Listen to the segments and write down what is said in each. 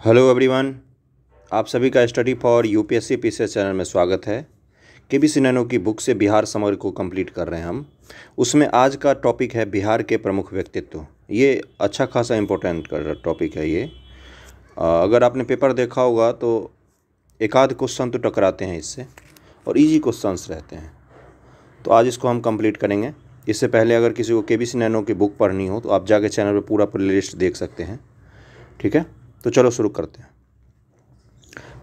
Hello everyone, आप सभी का study for UPSC PCS channel में स्वागत है। केबीसी नैनो की बुक से बिहार समग्र को कंप्लीट कर रहे हैं हम। उसमें आज का टॉपिक है बिहार के प्रमुख व्यक्तित्व। ये अच्छा खासा इम्पोर्टेंट टॉपिक है ये। अगर आपने पेपर देखा होगा तो एक आध क्वेश्चन तो टकराते हैं इससे और इजी क्वेश्चंस रहते हैं, तो आज इसको हम कंप्लीट करेंगे। इससे पहले अगर किसी को केबीसी नैनो की बुक पढ़नी हो तो आप जाके चैनल पर पूरा प्लेलिस्ट देख सकते हैं। ठीक है, तो चलो शुरू करते हैं।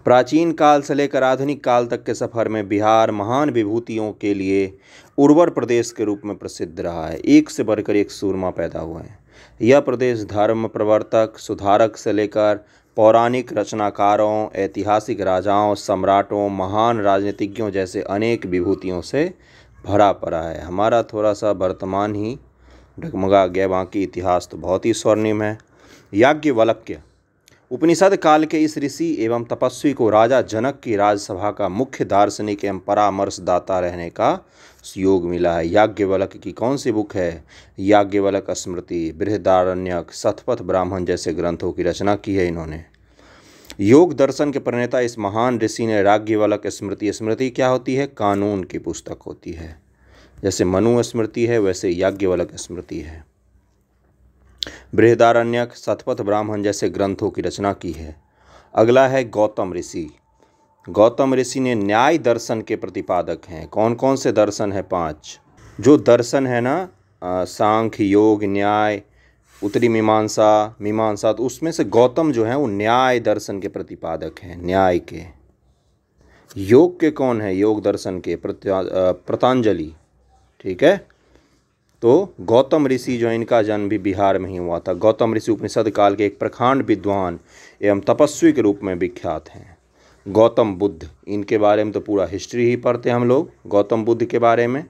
प्राचीन काल से लेकर आधुनिक काल तक के सफ़र में बिहार महान विभूतियों के लिए उर्वर प्रदेश के रूप में प्रसिद्ध रहा है। एक से बढ़कर एक सूरमा पैदा हुए हैं। यह प्रदेश धर्म प्रवर्तक, सुधारक से लेकर पौराणिक रचनाकारों, ऐतिहासिक राजाओं, सम्राटों, महान राजनीतिज्ञों जैसे अनेक विभूतियों से भरा पड़ा है। हमारा थोड़ा सा वर्तमान ही डगमगा गया, बाकी इतिहास तो बहुत ही स्वर्णिम है। याज्ञवल्क्य उपनिषद काल के इस ऋषि एवं तपस्वी को राजा जनक की राजसभा का मुख्य दार्शनिक एवं परामर्शदाता रहने का योग मिला है। याज्ञवल्क्य की कौन सी बुक है? याज्ञवल्क्य स्मृति, बृहदारण्यक, शतपथ ब्राह्मण जैसे ग्रंथों की रचना की है इन्होंने। योग दर्शन के प्रणेता इस महान ऋषि ने याज्ञवल्क्य स्मृति, स्मृति क्या होती है? कानून की पुस्तक होती है। जैसे मनु स्मृति है वैसे याज्ञवल्क्य स्मृति है। बृहदारण्यक, शतपथ ब्राह्मण जैसे ग्रंथों की रचना की है। अगला है गौतम ऋषि। गौतम ऋषि ने न्याय दर्शन के प्रतिपादक हैं। कौन कौन से दर्शन है? 5 जो दर्शन है ना, सांख्य, योग, न्याय, उत्तरी मीमांसा, मीमांसा, तो उसमें से गौतम जो है वो न्याय दर्शन के प्रतिपादक हैं, न्याय के। योग के कौन है? योग दर्शन के पतंजलि। ठीक है, तो गौतम ऋषि जो है इनका जन्म भी बिहार में ही हुआ था। गौतम ऋषि उपनिषद काल के एक प्रखांड विद्वान एवं तपस्वी के रूप में विख्यात हैं। गौतम बुद्ध, इनके बारे में तो पूरा हिस्ट्री ही पढ़ते हैं हम लोग गौतम बुद्ध के बारे में।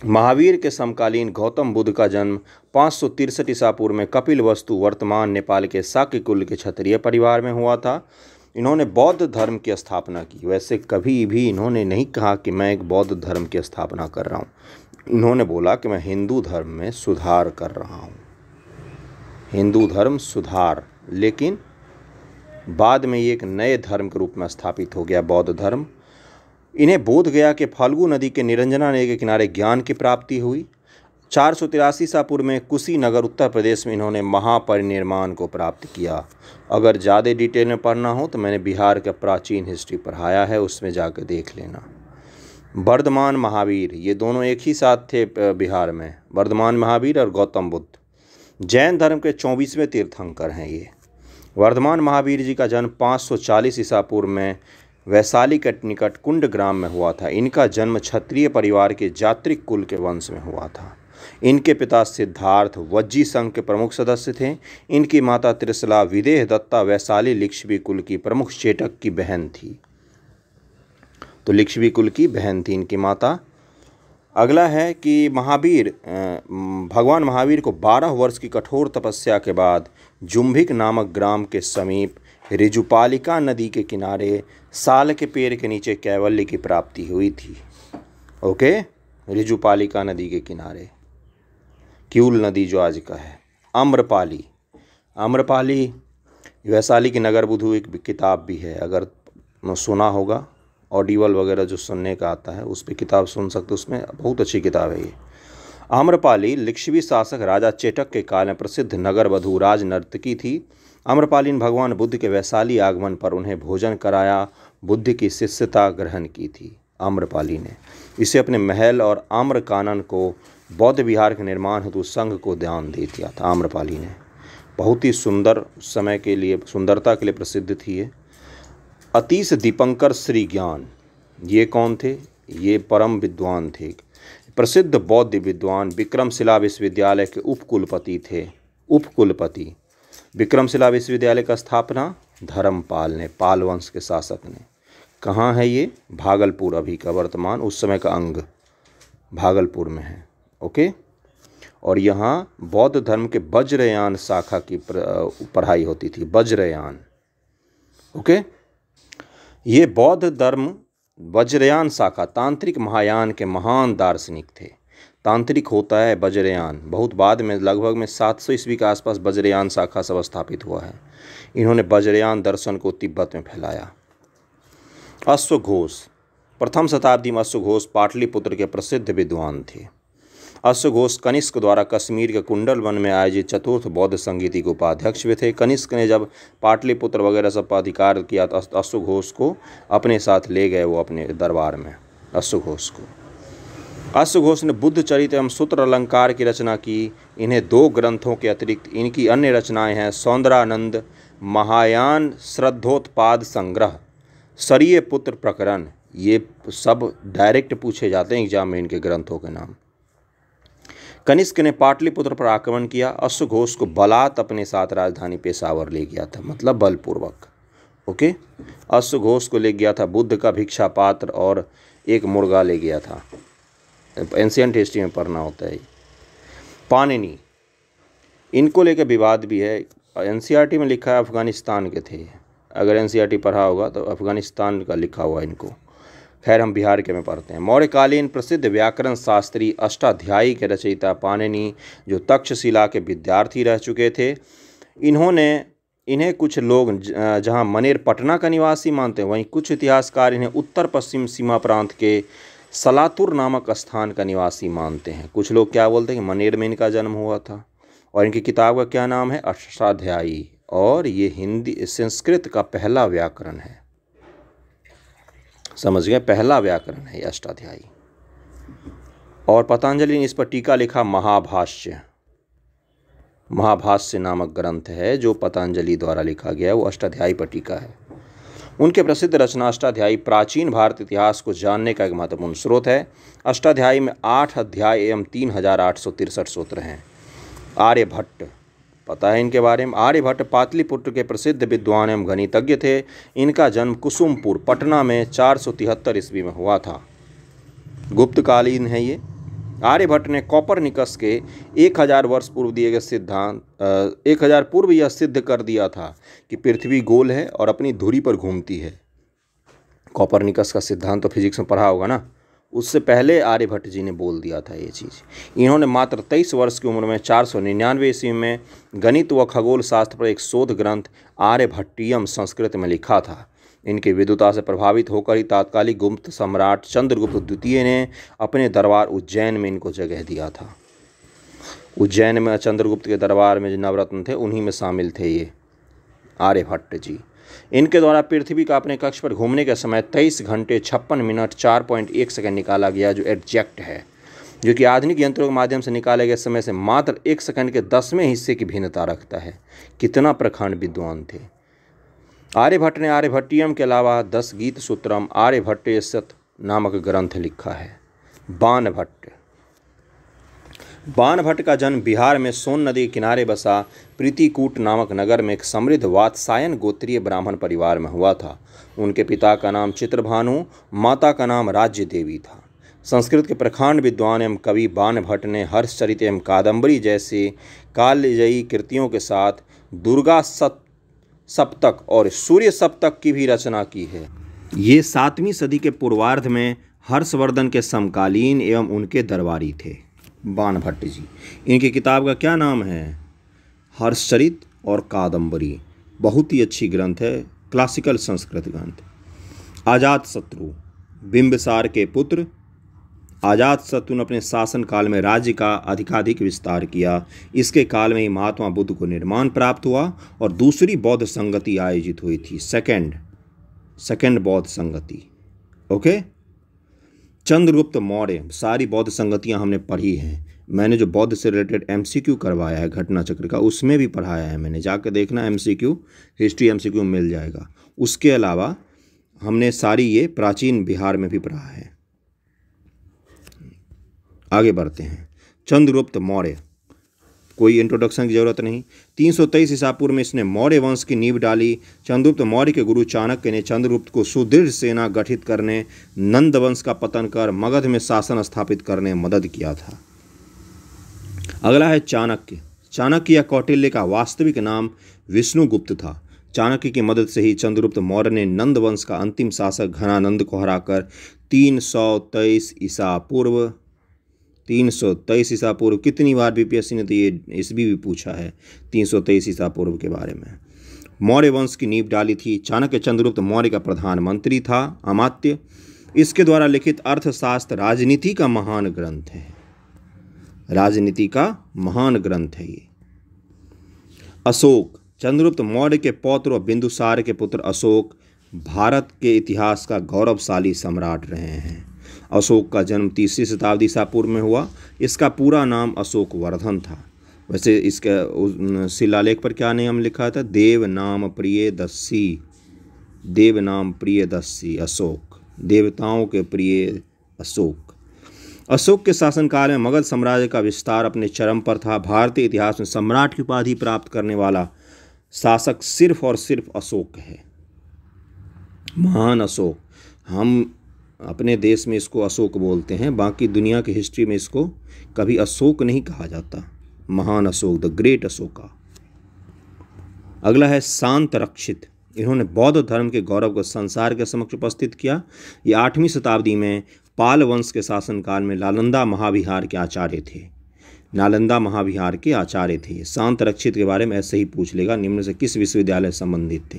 महावीर के समकालीन गौतम बुद्ध का जन्म 563 ईसा पूर्व में कपिलवस्तु, वर्तमान नेपाल के शाक्य कुल के क्षत्रिय परिवार में हुआ था। इन्होंने बौद्ध धर्म की स्थापना की। वैसे कभी भी इन्होंने नहीं कहा कि मैं एक बौद्ध धर्म की स्थापना कर रहा हूँ। इन्होंने बोला कि मैं हिंदू धर्म में सुधार कर रहा हूँ, हिंदू धर्म सुधार। लेकिन बाद में ये एक नए धर्म के रूप में स्थापित हो गया, बौद्ध धर्म। इन्हें बोध गया कि फाल्गु नदी के निरंजना नदी के किनारे ज्ञान की प्राप्ति हुई। 483 ईसा पूर्व में कुशीनगर उत्तर प्रदेश में इन्होंने महापरिनिर्वाण को प्राप्त किया। अगर ज़्यादा डिटेल में पढ़ना हो तो मैंने बिहार का प्राचीन हिस्ट्री पढ़ाया है, उसमें जाकर देख लेना। वर्धमान महावीर, ये दोनों एक ही साथ थे बिहार में, वर्धमान महावीर और गौतम बुद्ध। जैन धर्म के 24वें तीर्थंकर हैं ये। वर्धमान महावीर जी का जन्म 540 ईसा पूर्व में वैशाली के निकट कुंड ग्राम में हुआ था। इनका जन्म क्षत्रिय परिवार के जात्रिक कुल के वंश में हुआ था। इनके पिता सिद्धार्थ वज्जी संघ के प्रमुख सदस्य थे। इनकी माता त्रिशला विदेह दत्ता वैशाली लिच्छवी कुल की प्रमुख चेटक की बहन थी। तो लिच्छवी कुल की बहन थी इनकी माता। अगला है कि भगवान महावीर को 12 वर्ष की कठोर तपस्या के बाद जुम्भिक नामक ग्राम के समीप ऋजुपालिका नदी के किनारे साल के पेड़ के नीचे कैवल्य की प्राप्ति हुई थी। ओके, ऋजुपालिका नदी के किनारे, क्यूल नदी जो आज का है। आम्रपाली, आम्रपाली वैशाली की नगरबधू एक किताब भी है, अगर सुना होगा, ऑडिबल वगैरह जो सुनने का आता है उस पर किताब सुन सकते, उसमें बहुत अच्छी किताब है ये। आम्रपाली लिच्छवी शासक राजा चेटक के काल में प्रसिद्ध नगरवधू राज नर्तकी थी। आम्रपाली ने भगवान बुद्ध के वैशाली आगमन पर उन्हें भोजन कराया, बुद्ध की शिष्यता ग्रहण की थी आम्रपाली ने। इसे अपने महल और आम्र कानन को बौद्ध विहार के निर्माण हेतु संघ को दान दे दिया था आम्रपाली ने। बहुत ही सुंदर, समय के लिए सुंदरता के लिए प्रसिद्ध थी ये। अतीश दीपंकर श्री ज्ञान, ये कौन थे? ये परम विद्वान थे, प्रसिद्ध बौद्ध विद्वान, विक्रमशिला विश्वविद्यालय के उपकुलपति थे। उपकुलपति, विक्रमशिला विश्वविद्यालय का स्थापना धर्मपाल ने, पाल वंश के शासक ने। कहाँ है ये? भागलपुर, अभी का वर्तमान, उस समय का अंग भागलपुर में है। ओके, और यहाँ बौद्ध धर्म के वज्रयान शाखा की पढ़ाई होती थी, वज्रयान। ओके, ये बौद्ध धर्म वज्रयान शाखा तांत्रिक महायान के महान दार्शनिक थे। तांत्रिक होता है वज्रयान। बहुत बाद में लगभग में 700 ईस्वी के आसपास वज्रयान शाखा सब स्थापित हुआ है। इन्होंने वज्रयान दर्शन को तिब्बत में फैलाया। अश्वघोष, प्रथम शताब्दी में अश्वघोष पाटलिपुत्र के प्रसिद्ध विद्वान थे। अश्वघोष कनिष्क द्वारा कश्मीर के कुंडल वन में आयोजित चतुर्थ बौद्ध संगीति के उपाध्यक्ष भी थे। कनिष्क ने जब पाटलिपुत्र वगैरह सब पर अधिकार किया तो अश्वघोष को अपने साथ ले गए वो अपने दरबार में। अश्वघोष ने बुद्ध चरित्र एवं सूत्र अलंकार की रचना की। इन्हें 2 ग्रंथों के अतिरिक्त इनकी अन्य रचनाएं हैं सौंदरानंद, महायान श्रद्धोत्पाद संग्रह, सरिये पुत्र प्रकरण। ये सब डायरेक्ट पूछे जाते हैं एग्जाम में इनके ग्रंथों के नाम। कनिष्क ने पाटलिपुत्र पर आक्रमण किया। अश्वघोष को बलात् अपने साथ राजधानी पेशावर ले गया था, मतलब बलपूर्वक। ओके, अश्वघोष को ले गया था बुद्ध का भिक्षा पात्र और एक मुर्गा ले गया था। एंशिएंट हिस्ट्री में पढ़ना होता है। पाणिनि, इनको लेकर विवाद भी है। एनसीईआरटी में लिखा है अफगानिस्तान के थे। अगर एनसीईआरटी पढ़ा होगा तो अफगानिस्तान का लिखा हुआ इनको। खैर हम बिहार के में पढ़ते हैं। मौर्यकालीन प्रसिद्ध व्याकरण शास्त्री अष्टाध्यायी के रचयिता पाणिनि, जो तक्षशिला के विद्यार्थी रह चुके थे, इन्हें कुछ लोग जहां मनेर पटना का निवासी मानते हैं, वहीं कुछ इतिहासकार इन्हें उत्तर पश्चिम सीमा प्रांत के सलातुर नामक स्थान का निवासी मानते हैं। कुछ लोग क्या बोलते हैं कि मनेर में इनका जन्म हुआ था। और इनकी किताब का क्या नाम है? अष्टाध्यायी। और ये हिंदी संस्कृत का पहला व्याकरण है। समझ गए, पहला व्याकरण है ये अष्टाध्यायी। और पतंजलि ने इस पर टीका लिखा महाभाष्य। महाभाष्य नामक ग्रंथ है जो पतंजलि द्वारा लिखा गया, वो अष्टाध्यायी पर टीका है। उनके प्रसिद्ध रचना अष्टाध्यायी प्राचीन भारत इतिहास को जानने का एक महत्वपूर्ण स्रोत है। अष्टाध्यायी में 8 अध्याय एवं 3863 सूत्र हैं। आर्यभट्ट, पता है इनके बारे में। आर्यभट्ट पाटलिपुत्र के प्रसिद्ध विद्वान एवं गणितज्ञ थे। इनका जन्म कुसुमपुर पटना में 473 ईस्वी में हुआ था। गुप्तकालीन है ये। आर्यभट्ट ने कॉपरनिकस के 1000 वर्ष पूर्व दिए गए सिद्धांत 1000 पूर्व यह सिद्ध कर दिया था कि पृथ्वी गोल है और अपनी धुरी पर घूमती है। कॉपरनिकस का सिद्धांत तो फिजिक्स में पढ़ा होगा ना। उससे पहले आर्यभट्ट जी ने बोल दिया था ये चीज़। इन्होंने मात्र 23 वर्ष की उम्र में 499 ईस्वी में गणित व खगोल शास्त्र पर एक शोध ग्रंथ आर्यभट्टियम संस्कृत में लिखा था। इनकी विद्वता से प्रभावित होकर ही तत्कालीन गुप्त सम्राट चंद्रगुप्त द्वितीय ने अपने दरबार उज्जैन में इनको जगह दिया था। उज्जैन में चंद्रगुप्त के दरबार में जो नवरत्न थे उन्हीं में शामिल थे ये आर्यभट्ट जी। इनके द्वारा पृथ्वी का अपने कक्ष पर घूमने के समय 23 घंटे 56 मिनट 4.1 सेकंड निकाला गया, जो एग्जैक्ट है, जो कि आधुनिक यंत्रों के माध्यम से निकाले गए समय से मात्र 1 सेकंड के 10वें हिस्से की भिन्नता रखता है। कितना प्रखंड विद्वान थे। आर्यभट्ट ने आर्यभट्टियम के अलावा 10 गीत सूत्रम आर्यभट्टेशत नामक ग्रंथ लिखा है। बाणभट्ट का जन्म बिहार में सोन नदी के किनारे बसा प्रीतिकूट नामक नगर में एक समृद्ध वात्सायन गोत्रीय ब्राह्मण परिवार में हुआ था। उनके पिता का नाम चित्रभानु, माता का नाम राज्य देवी था। संस्कृत के प्रखंड विद्वान एवं कवि बाणभट्ट ने हर्षचरित एवं कादम्बरी जैसे कालजयी कृतियों के साथ दुर्गा सप्तक और सूर्य सप्तक की भी रचना की है। ये 7वीं सदी के पूर्वार्ध में हर्षवर्धन के समकालीन एवं उनके दरबारी थे बाणभट्ट जी। इनकी किताब का क्या नाम है? हर्षचरित और कादम्बरी। बहुत ही अच्छी ग्रंथ है, क्लासिकल संस्कृत ग्रंथ। अजातशत्रु, बिंबिसार के पुत्र अजातशत्रु ने अपने शासन काल में राज्य का अधिकाधिक विस्तार किया। इसके काल में ही महात्मा बुद्ध को निर्माण प्राप्त हुआ और दूसरी बौद्ध संगति आयोजित हुई थी, सेकंड बौद्ध संगति। ओके। चंद्रगुप्त मौर्य, सारी बौद्ध संगतियां हमने पढ़ी हैं। मैंने जो बौद्ध से रिलेटेड एमसीक्यू करवाया है घटना चक्र का, उसमें भी पढ़ाया है मैंने, जाकर देखना एमसीक्यू, हिस्ट्री एमसीक्यू मिल जाएगा। उसके अलावा हमने सारी ये प्राचीन बिहार में भी पढ़ा है। आगे बढ़ते हैं। चंद्रगुप्त मौर्य, कोई इंट्रोडक्शन की जरूरत नहीं। 323 ईसा पूर्व में इसने मौर्य वंश की नींव डाली। चंद्रगुप्त मौर्य के गुरु चाणक्य ने चंद्रगुप्त को सुदृढ़ सेना गठित करने, नंद वंश का पतन कर मगध में शासन स्थापित करने में मदद किया था। अगला है चाणक्य। चाणक्य या कौटिल्य का वास्तविक नाम विष्णुगुप्त था। चाणक्य की मदद से ही चंद्रगुप्त मौर्य ने नंद वंश का अंतिम शासक घनानंद को हराकर 323 ईसा पूर्व 323 ईसा पूर्व। कितनी बार बीपीएससी ने तो ये ईस्वी भी पूछा है 323 ईसा पूर्व के बारे में। मौर्य वंश की नींव डाली थी। चाणक्य चंद्रगुप्त मौर्य का प्रधानमंत्री था, अमात्य। इसके द्वारा लिखित अर्थशास्त्र राजनीति का महान ग्रंथ है। राजनीति का महान ग्रंथ है ये। अशोक, चंद्रगुप्त मौर्य के पौत्र और बिंदुसार के पुत्र अशोक भारत के इतिहास का गौरवशाली सम्राट रहे हैं। अशोक का जन्म 3वीं शताब्दी ईसा पूर्व में हुआ। इसका पूरा नाम अशोक वर्धन था। वैसे इसके शिलालेख पर क्या नाम लिखा था? देव नाम प्रियदर्शी। देव नाम प्रियदर्शी अशोक, देवताओं के प्रिय अशोक। अशोक के शासनकाल में मगध साम्राज्य का विस्तार अपने चरम पर था। भारतीय इतिहास में सम्राट की उपाधि प्राप्त करने वाला शासक सिर्फ और सिर्फ अशोक है। महान अशोक। हम अपने देश में इसको अशोक बोलते हैं, बाकी दुनिया की हिस्ट्री में इसको कभी अशोक नहीं कहा जाता। महान अशोक, द ग्रेट अशोका। अगला है शांत रक्षित। इन्होंने बौद्ध धर्म के गौरव को संसार के समक्ष उपस्थित किया। ये 8वीं शताब्दी में पाल वंश के शासनकाल में नालंदा महाविहार के आचार्य थे। नालंदा महाविहार के आचार्य थे। शांत रक्षित के बारे में ऐसे ही पूछ लेगा, निम्न से किस विश्वविद्यालय से संबंधित थे?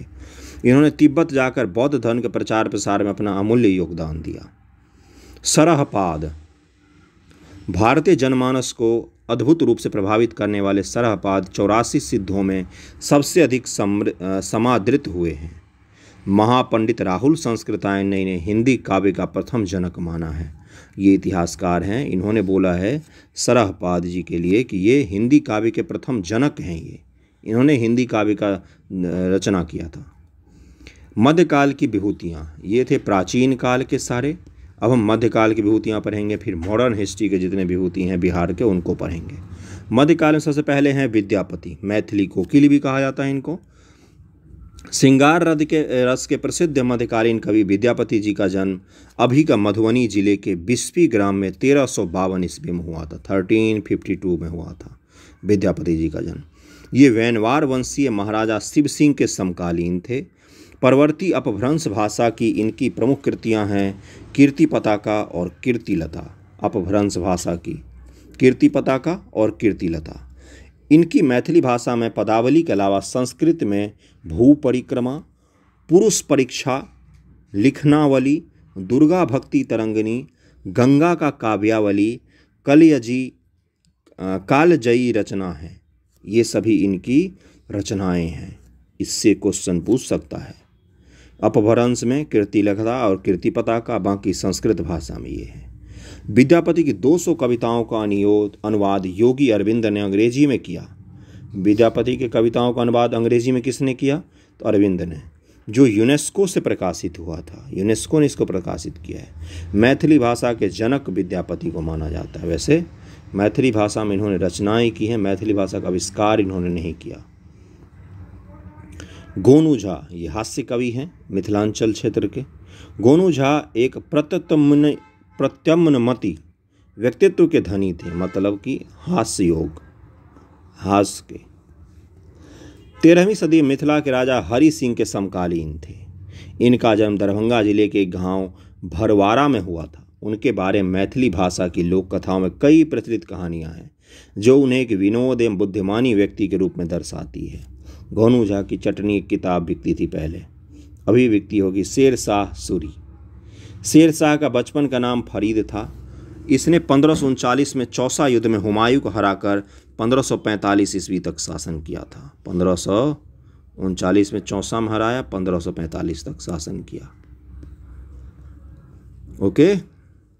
इन्होंने तिब्बत जाकर बौद्ध धर्म के प्रचार प्रसार में अपना अमूल्य योगदान दिया। सरहपाद, भारतीय जनमानस को अद्भुत रूप से प्रभावित करने वाले सरहपाद 84 सिद्धों में सबसे अधिक समादृत हुए हैं। महापंडित राहुल संस्कृतायन ने इन्हें हिंदी काव्य का प्रथम जनक माना है। ये इतिहासकार हैं। इन्होंने बोला है सरहपाद जी के लिए कि ये हिंदी काव्य के प्रथम जनक हैं। इन्होंने हिंदी काव्य का रचना किया था। मध्यकाल की विभूतियाँ, ये थे प्राचीन काल के सारे। अब हम मध्यकाल की विभूतियाँ पढ़ेंगे, फिर मॉडर्न हिस्ट्री के जितने विभूति हैं बिहार के उनको पढ़ेंगे। मध्यकाल में सबसे पहले हैं विद्यापति, मैथिली कोकिल भी कहा जाता है इनको। श्रृंगार रस के प्रसिद्ध मध्यकालीन कवि विद्यापति जी का जन्म अभी का मधुबनी जिले के बिस्फी ग्राम में 1352 ईस्वी में हुआ था। 1352 में हुआ था विद्यापति जी का जन्म। ये वैनवार वंशीय महाराजा शिव सिंह के समकालीन थे। परवर्ती अपभ्रंश भाषा की इनकी प्रमुख कृतियां हैं कीर्ति पताका और कीर्तिलता। अपभ्रंश भाषा की कीर्ति पताका और कीर्तिलता। इनकी मैथिली भाषा में पदावली के अलावा संस्कृत में भू परिक्रमा, पुरुष परीक्षा, लिखनावली, दुर्गा भक्ति तरंगिनी, गंगा का काव्यावली, कालजयी रचना है। ये सभी इनकी रचनाएं हैं। इससे क्वेश्चन पूछ सकता है। अपभ्रंश में कीर्तिलता और कीर्ति पताका, बाकी संस्कृत भाषा में ये है। विद्यापति की 200 कविताओं का अनुवाद योगी अरविंद ने अंग्रेजी में किया। विद्यापति के कविताओं का अनुवाद अंग्रेजी में किसने किया? तो अरविंद ने, जो यूनेस्को से प्रकाशित हुआ था। यूनेस्को ने इसको प्रकाशित किया है। मैथिली भाषा के जनक विद्यापति को माना जाता है। वैसे मैथिली भाषा में इन्होंने रचनाएं की हैं, मैथिली भाषा का आविष्कार इन्होंने नहीं किया। गोनू झा, ये हास्य कवि हैं मिथिलांचल क्षेत्र के। गोनू झा एक प्रत्यम्नमति व्यक्तित्व के धनी थे, मतलब कि हास्य योग, हास्य के। 13वीं सदी मिथिला के राजा हरि सिंह के समकालीन थे। इनका जन्म दरभंगा जिले के एक गांव भरवारा में हुआ था। उनके बारे में मैथिली भाषा की लोक कथाओं में कई प्रचलित कहानियां हैं जो उन्हें एक विनोद एवं बुद्धिमानी व्यक्ति के रूप में दर्शाती है। गोनू झा की चटनी एक किताब बिकती थी पहले, अभी बिकती होगी, शेरशाह सूरी। शेरशाह का बचपन का नाम फरीद था। इसने 1539 में चौसा युद्ध में हुमायूं को हराकर 1545 ईस्वी तक शासन किया था। 1539 में चौसा में हराया, 1545 तक शासन किया। ओके।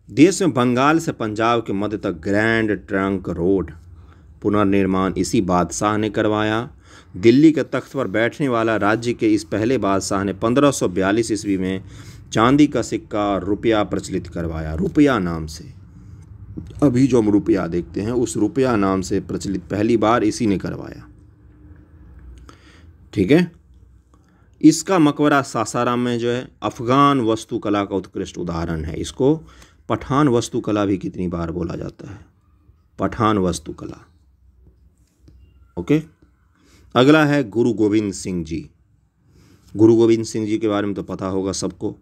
देश में बंगाल से पंजाब के मध्य तक ग्रैंड ट्रंक रोड पुनर्निर्माण इसी बादशाह ने करवाया। दिल्ली के तख्त पर बैठने वाला राज्य के इस पहले बादशाह ने 1542 ईस्वी में चांदी का सिक्का और रुपया प्रचलित करवाया। रुपया नाम से, अभी जो हम रुपया देखते हैं उस रुपया नाम से प्रचलित पहली बार इसी ने करवाया। ठीक है। इसका मकबरा सासाराम में जो है अफगान वास्तुकला का उत्कृष्ट उदाहरण है। इसको पठान वास्तुकला भी कितनी बार बोला जाता है, पठान वास्तुकला। ओके। अगला है गुरु गोविंद सिंह जी। गुरु गोविंद सिंह जी के बारे में तो पता होगा सबको।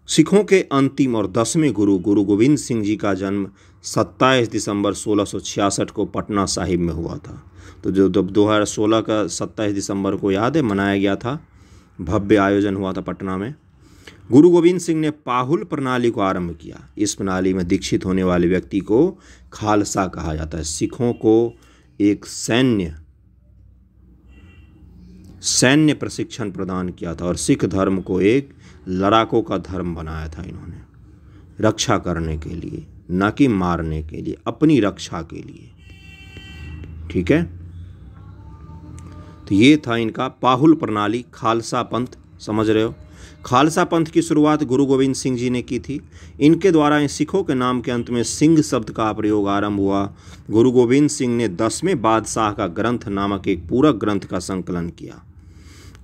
सिखों के अंतिम और 10वें गुरु गुरु गोविंद सिंह जी का जन्म 27 दिसंबर 1666 को पटना साहिब में हुआ था। तो जो 2016 का 27 दिसंबर को याद है मनाया गया था, भव्य आयोजन हुआ था पटना में। गुरु गोविंद सिंह ने पाहुल प्रणाली को आरंभ किया। इस प्रणाली में दीक्षित होने वाले व्यक्ति को खालसा कहा जाता है। सिखों को एक सैन्य प्रशिक्षण प्रदान किया था और सिख धर्म को एक लड़ाकों का धर्म बनाया था इन्होंने, रक्षा करने के लिए, न कि मारने के लिए, अपनी रक्षा के लिए। ठीक है, तो ये था इनका पाहुल प्रणाली, खालसा पंथ। समझ रहे हो, खालसा पंथ की शुरुआत गुरु गोविंद सिंह जी ने की थी। इनके द्वारा इन सिखों के नाम के अंत में सिंह शब्द का प्रयोग आरंभ हुआ। गुरु गोविंद सिंह ने 10वें बादशाह का ग्रंथ नामक एक पूरक ग्रंथ का संकलन किया।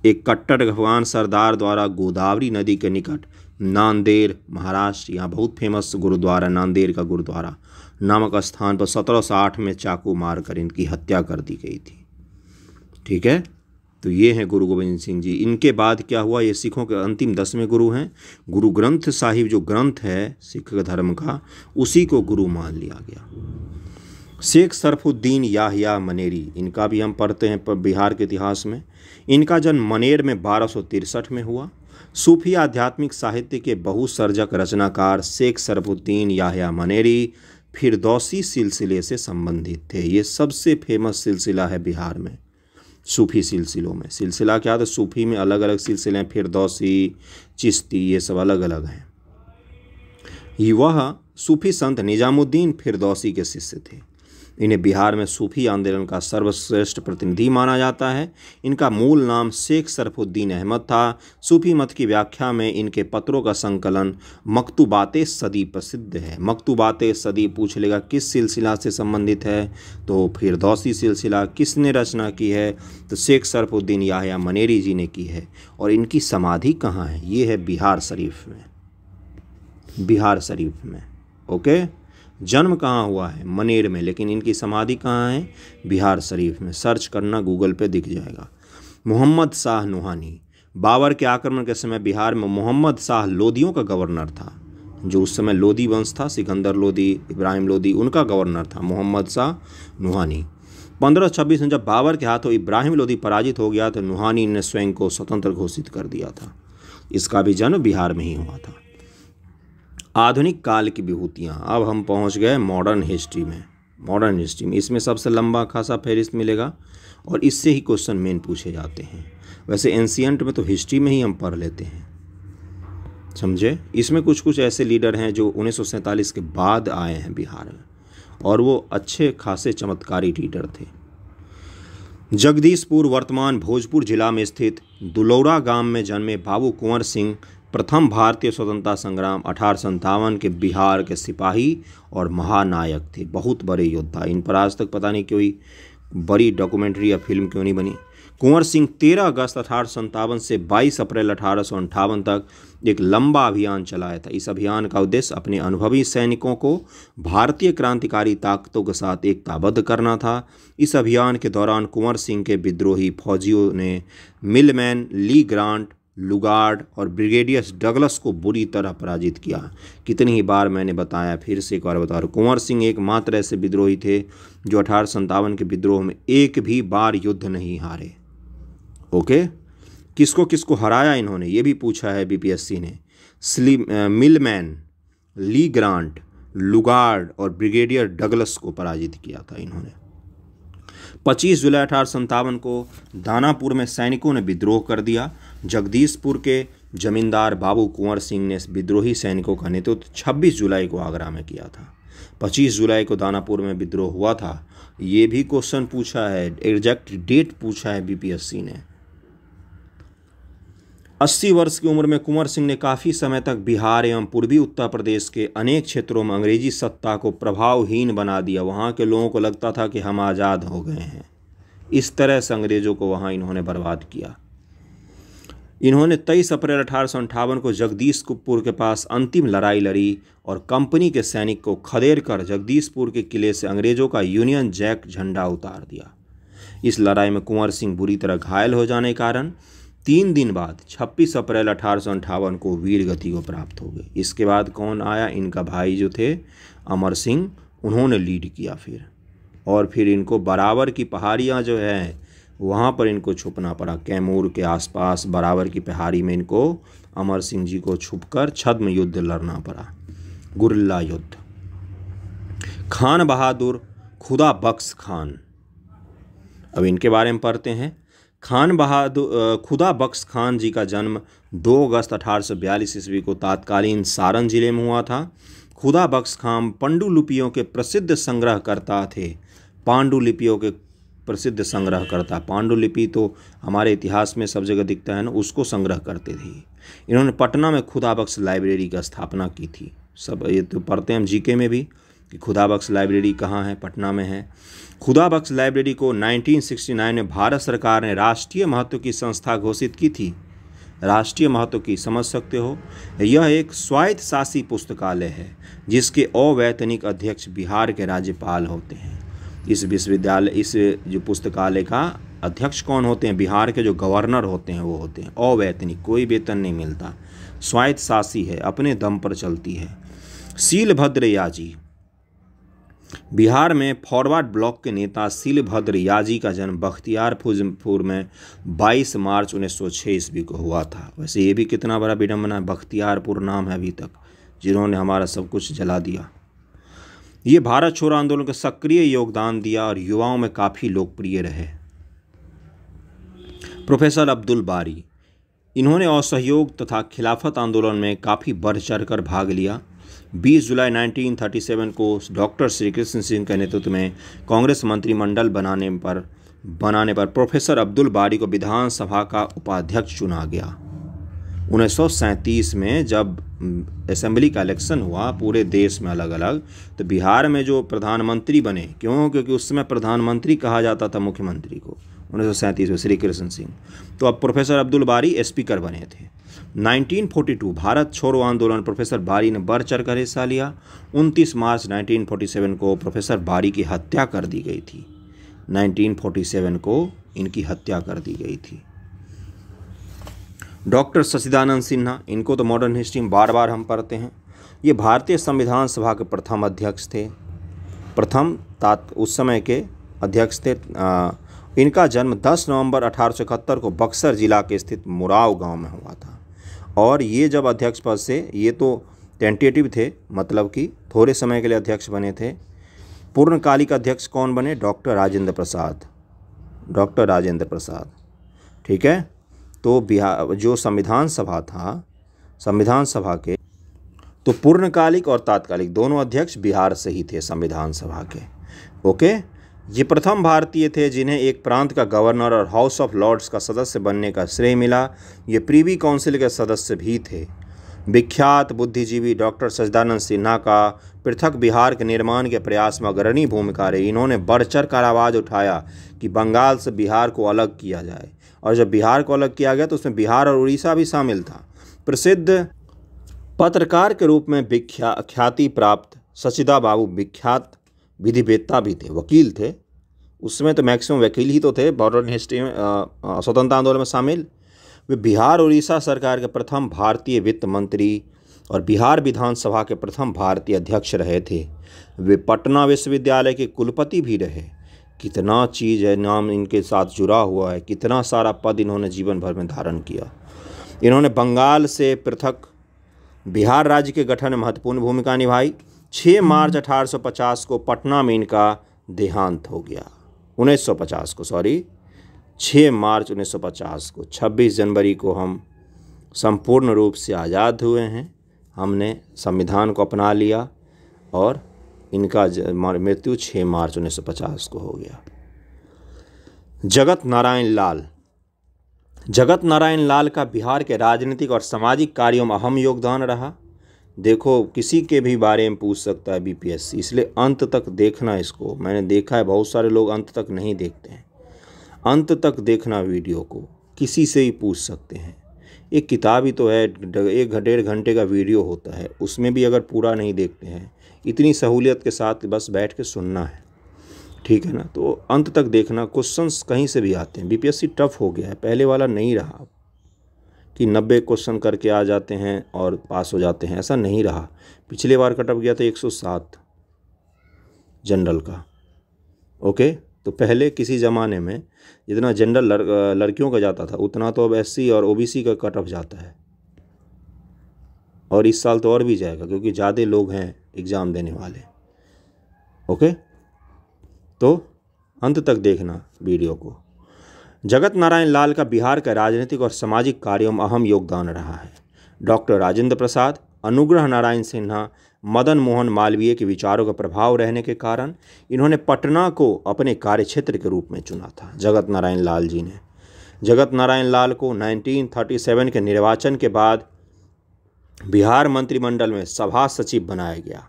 एक कट्टर अफगान सरदार द्वारा गोदावरी नदी के निकट नांदेड़ महाराष्ट्र, यहाँ बहुत फेमस गुरुद्वारा नांदेड़ का गुरुद्वारा नामक स्थान पर 1708 में चाकू मारकर इनकी हत्या कर दी गई थी। ठीक है, तो ये हैं गुरु गोविंद सिंह जी। इनके बाद क्या हुआ, ये सिखों के अंतिम 10वें गुरु हैं। गुरु ग्रंथ साहिब जो ग्रंथ है सिख धर्म का, उसी को गुरु मान लिया गया। शेख सरफुद्दीन याहिया मनेरी, इनका भी हम पढ़ते हैं बिहार के इतिहास में। इनका जन्म मनेर में 1263 में हुआ। सूफी आध्यात्मिक साहित्य के बहुसर्जक रचनाकार शेख सरफुद्दीन याहिया मनेरी फिरदौसी सिलसिले से संबंधित थे। ये सबसे फेमस सिलसिला है बिहार में सूफी सिलसिलों में। सिलसिला क्या था, सूफी में अलग अलग सिलसिले हैं, फिरदौसी, चिश्ती, ये सब अलग अलग हैं। वह सूफी संत निजामुद्दीन फिरदौसी के शिष्य थे। इन्हें बिहार में सूफी आंदोलन का सर्वश्रेष्ठ प्रतिनिधि माना जाता है। इनका मूल नाम शेख सरफुद्दीन अहमद था। सूफी मत की व्याख्या में इनके पत्रों का संकलन मकतूबाते सदी प्रसिद्ध है। मकतूबाते सदी पूछ लेगा किस सिलसिला से संबंधित है, तो फिरदौसी सिलसिला। किसने रचना की है, तो शेख सरफुद्दीन याहिया मनेरी जी ने की है। और इनकी समाधि कहाँ है, ये है बिहार शरीफ में। बिहार शरीफ में, ओके। जन्म कहाँ हुआ है, मनेर में, लेकिन इनकी समाधि कहाँ है, बिहार शरीफ में। सर्च करना, गूगल पे दिख जाएगा। मोहम्मद शाह नूहानी, बाबर के आक्रमण के समय बिहार में मोहम्मद शाह लोदियों का गवर्नर था। जो उस समय लोदी वंश था, सिकंदर लोदी, इब्राहिम लोदी, उनका गवर्नर था मोहम्मद शाह नूहानी। 1526 में जब बाबर के हाथों इब्राहिम लोदी पराजित हो गया तो नूहानी ने स्वयं को स्वतंत्र घोषित कर दिया था। इसका भी जन्म बिहार में ही हुआ था। आधुनिक काल की विभूतियाँ। अब हम पहुंच गए मॉडर्न हिस्ट्री में। मॉडर्न हिस्ट्री में इसमें सबसे लंबा खासा फहरिस्त मिलेगा और इससे ही क्वेश्चन मेन पूछे जाते हैं। वैसे एंशियंट में तो हिस्ट्री में ही हम पढ़ लेते हैं, समझे। इसमें कुछ कुछ ऐसे लीडर हैं जो 1947 के बाद आए हैं बिहार में और वो अच्छे खासे चमत्कारी लीडर थे। जगदीशपुर वर्तमान भोजपुर जिला में स्थित दुलौरा गांव में जन्मे बाबू कुंवर सिंह प्रथम भारतीय स्वतंत्रता संग्राम 1857 के बिहार के सिपाही और महानायक थे। बहुत बड़े योद्धा। इन पर आज तक पता नहीं कोई बड़ी डॉक्यूमेंट्री या फिल्म क्यों नहीं बनी। कुंवर सिंह 13 अगस्त 1857 से 22 अप्रैल 1858 तक एक लंबा अभियान चलाया था। इस अभियान का उद्देश्य अपने अनुभवी सैनिकों को भारतीय क्रांतिकारी ताकतों के साथ एकताबद्ध करना था। इस अभियान के दौरान कुंवर सिंह के विद्रोही फौजियों ने मिलमैन, ली ग्रांट, लुगार्ड और ब्रिगेडियर डगलस को बुरी तरह पराजित किया। कितनी ही बार मैंने बताया, फिर से एक बार बता रहा हूं। कुंवर सिंह एकमात्र ऐसे विद्रोही थे जो 1857 के विद्रोह में एक भी बार युद्ध नहीं हारे। ओके, किसको किसको हराया इन्होंने, ये भी पूछा है बीपीएससी ने। मिलमैन, ली ग्रांट, लुगार्ड और ब्रिगेडियर डगलस को पराजित किया था इन्होंने। 25 जुलाई 1857 को दानापुर में सैनिकों ने विद्रोह कर दिया। जगदीशपुर के जमींदार बाबू कुंवर सिंह ने विद्रोही सैनिकों का नेतृत्व 26 जुलाई को आगरा में किया था। 25 जुलाई को दानापुर में विद्रोह हुआ था। ये भी क्वेश्चन पूछा है, एग्जैक्ट डेट पूछा है बीपीएससी ने। 80 वर्ष की उम्र में कुंवर सिंह ने काफ़ी समय तक बिहार एवं पूर्वी उत्तर प्रदेश के अनेक क्षेत्रों में अंग्रेजी सत्ता को प्रभावहीन बना दिया। वहाँ के लोगों को लगता था कि हम आज़ाद हो गए हैं। इस तरह से अंग्रेज़ों को वहाँ इन्होंने बर्बाद किया। इन्होंने 23 अप्रैल 1858 को जगदीशपुर के पास अंतिम लड़ाई लड़ी और कंपनी के सैनिक को खदेड़ कर जगदीशपुर के किले से अंग्रेज़ों का यूनियन जैक झंडा उतार दिया। इस लड़ाई में कुंवर सिंह बुरी तरह घायल हो जाने के कारण 3 दिन बाद 26 अप्रैल 1858 को वीर गति को प्राप्त हो गए। इसके बाद कौन आया? इनका भाई जो थे अमर सिंह, उन्होंने लीड किया फिर इनको बराबर की पहाड़ियाँ जो है वहाँ पर इनको छुपना पड़ा। कैमूर के आसपास बराबर की पहाड़ी में इनको अमर सिंह जी को छुपकर छद्म युद्ध लड़ना पड़ा, गुरिल्ला युद्ध। खान बहादुर खुदा बख्श खान, अब इनके बारे में पढ़ते हैं। खान बहादुर खुदा बख्श खान जी का जन्म 2 अगस्त 1842 ईस्वी को तत्कालीन सारण जिले में हुआ था। खुदा बख्श खान पांडुलिपियों के प्रसिद्ध संग्रहकर्ता थे। पांडुलिपियों के प्रसिद्ध संग्रहकर्ता, पांडुलिपि तो हमारे इतिहास में सब जगह दिखता है ना, उसको संग्रह करते थे। इन्होंने पटना में खुदा बख्श लाइब्रेरी का स्थापना की थी। सब ये तो पढ़ते हैं हम जीके में भी कि खुदा बख्श लाइब्रेरी कहाँ है, पटना में है। खुदा बख्श लाइब्रेरी को 1969 में भारत सरकार ने राष्ट्रीय महत्व की संस्था घोषित की थी। राष्ट्रीय महत्व की, समझ सकते हो। यह एक स्वायत्तशासी पुस्तकालय है जिसके अवैतनिक अध्यक्ष बिहार के राज्यपाल होते हैं। इस जो पुस्तकालय का अध्यक्ष कौन होते हैं? बिहार के जो गवर्नर होते हैं वो होते हैं। अवैतनिक, कोई वेतन नहीं मिलता, स्वायत्तशासी है, अपने दम पर चलती है। शीलभद्र याजी, बिहार में फॉरवर्ड ब्लॉक के नेता शीलभद्र याजी का जन्म बख्तियारपुर में 22 मार्च 1906 ईस्वी को हुआ था। वैसे ये भी कितना बड़ा विडंबना है, बख्तियारपुर नाम है अभी तक, जिन्होंने हमारा सब कुछ जला दिया। ये भारत छोड़ो आंदोलन का सक्रिय योगदान दिया और युवाओं में काफ़ी लोकप्रिय रहे। प्रोफेसर अब्दुल बारी, इन्होंने असहयोग तथा खिलाफत आंदोलन में काफ़ी बढ़ चढ़कर भाग लिया। 20 जुलाई 1937 को डॉक्टर श्री कृष्ण सिंह के नेतृत्व में कांग्रेस मंत्रिमंडल बनाने पर प्रोफेसर अब्दुल बारी को विधानसभा का उपाध्यक्ष चुना गया। 1937 में जब असेंबली का इलेक्शन हुआ पूरे देश में अलग अलग, तो बिहार में जो प्रधानमंत्री बने, क्योंकि उस समय प्रधानमंत्री कहा जाता था मुख्यमंत्री को, 1937 में श्री कृष्ण सिंह, तो अब प्रोफेसर अब्दुल बारी स्पीकर बने थे। 1942 भारत छोड़ो आंदोलन, प्रोफेसर बारी ने बढ़ चढ़ कर हिस्सा लिया। 29 मार्च 1947 को प्रोफेसर बारी की हत्या कर दी गई थी। 1947 को इनकी हत्या कर दी गई थी। डॉक्टर सच्चिदानंद सिन्हा, इनको तो मॉडर्न हिस्ट्री में बार बार हम पढ़ते हैं। ये भारतीय संविधान सभा के प्रथम अध्यक्ष थे, उस समय के अध्यक्ष थे। इनका जन्म 10 नवंबर 1871 को बक्सर जिला के स्थित मुराव गांव में हुआ था। और ये जब अध्यक्ष पद से, ये तो टेंटेटिव थे, मतलब कि थोड़े समय के लिए अध्यक्ष बने थे। पूर्णकालिक अध्यक्ष कौन बने? डॉक्टर राजेंद्र प्रसाद, ठीक है। तो बिहार जो संविधान सभा था, संविधान सभा के तो पूर्णकालिक और तात्कालिक दोनों अध्यक्ष बिहार से ही थे संविधान सभा के। ओके, ये प्रथम भारतीय थे जिन्हें एक प्रांत का गवर्नर और हाउस ऑफ लॉर्ड्स का सदस्य बनने का श्रेय मिला। ये प्रीवी काउंसिल के सदस्य भी थे। विख्यात बुद्धिजीवी डॉक्टर सच्चिदानंद सिन्हा का पृथक बिहार के निर्माण के प्रयास में अग्रणी भूमिका रही। इन्होंने बढ़ चढ़ कर आवाज़ उठाया कि बंगाल से बिहार को अलग किया जाए, और जब बिहार को अलग किया गया तो उसमें बिहार और उड़ीसा भी शामिल था। प्रसिद्ध पत्रकार के रूप में ख्याति प्राप्त सचिदा बाबू विख्यात विधिवेत्ता भी थे, वकील थे। उसमें तो मैक्सिमम वकील ही तो थे मॉडर्न हिस्ट्री में, स्वतंत्रता आंदोलन में शामिल। वे बिहार उड़ीसा सरकार के प्रथम भारतीय वित्त मंत्री और बिहार विधानसभा के प्रथम भारतीय अध्यक्ष रहे थे। वे पटना विश्वविद्यालय के कुलपति भी रहे। कितना चीज़ है, नाम इनके साथ जुड़ा हुआ है, कितना सारा पद इन्होंने जीवन भर में धारण किया। इन्होंने बंगाल से पृथक बिहार राज्य के गठन में महत्वपूर्ण भूमिका निभाई। 6 मार्च 1850 को पटना में इनका देहांत हो गया। 6 मार्च 1950 को। 26 जनवरी को हम संपूर्ण रूप से आज़ाद हुए हैं, हमने संविधान को अपना लिया, और इनका मृत्यु 6 मार्च 1950 को हो गया। जगत नारायण लाल का बिहार के राजनीतिक और सामाजिक कार्यों में अहम योगदान रहा। देखो, किसी के भी बारे में पूछ सकता है बीपीएससी, इसलिए अंत तक देखना इसको। मैंने देखा है बहुत सारे लोग अंत तक नहीं देखते हैं। अंत तक देखना वीडियो को, किसी से ही पूछ सकते हैं। एक किताब ही तो है, 1-1.5 घंटे का वीडियो होता है, उसमें भी अगर पूरा नहीं देखते हैं, इतनी सहूलियत के साथ बस बैठ के सुनना है, ठीक है ना। तो अंत तक देखना, क्वेश्चंस कहीं से भी आते हैं। बीपीएससी टफ हो गया है, पहले वाला नहीं रहा। कि 90 क्वेश्चन करके आ जाते हैं और पास हो जाते हैं, ऐसा नहीं रहा। पिछली बार कट ऑफ गया था 107 जनरल का। ओके, तो पहले किसी ज़माने में जितना जनरल लड़कियों का जाता था उतना तो अब SC और OBC का कट ऑफ जाता है, और इस साल तो और भी जाएगा क्योंकि ज़्यादा लोग हैं एग्ज़ाम देने वाले। ओके, तो अंत तक देखना वीडियो को। जगत नारायण लाल का बिहार के राजनीतिक और सामाजिक कार्यों में अहम योगदान रहा है। डॉक्टर राजेंद्र प्रसाद, अनुग्रह नारायण सिन्हा, मदन मोहन मालवीय के विचारों का प्रभाव रहने के कारण इन्होंने पटना को अपने कार्यक्षेत्र के रूप में चुना था। जगत नारायण लाल जी ने, जगत नारायण लाल को 1937 के निर्वाचन के बाद बिहार मंत्रिमंडल में सभा सचिव बनाया गया।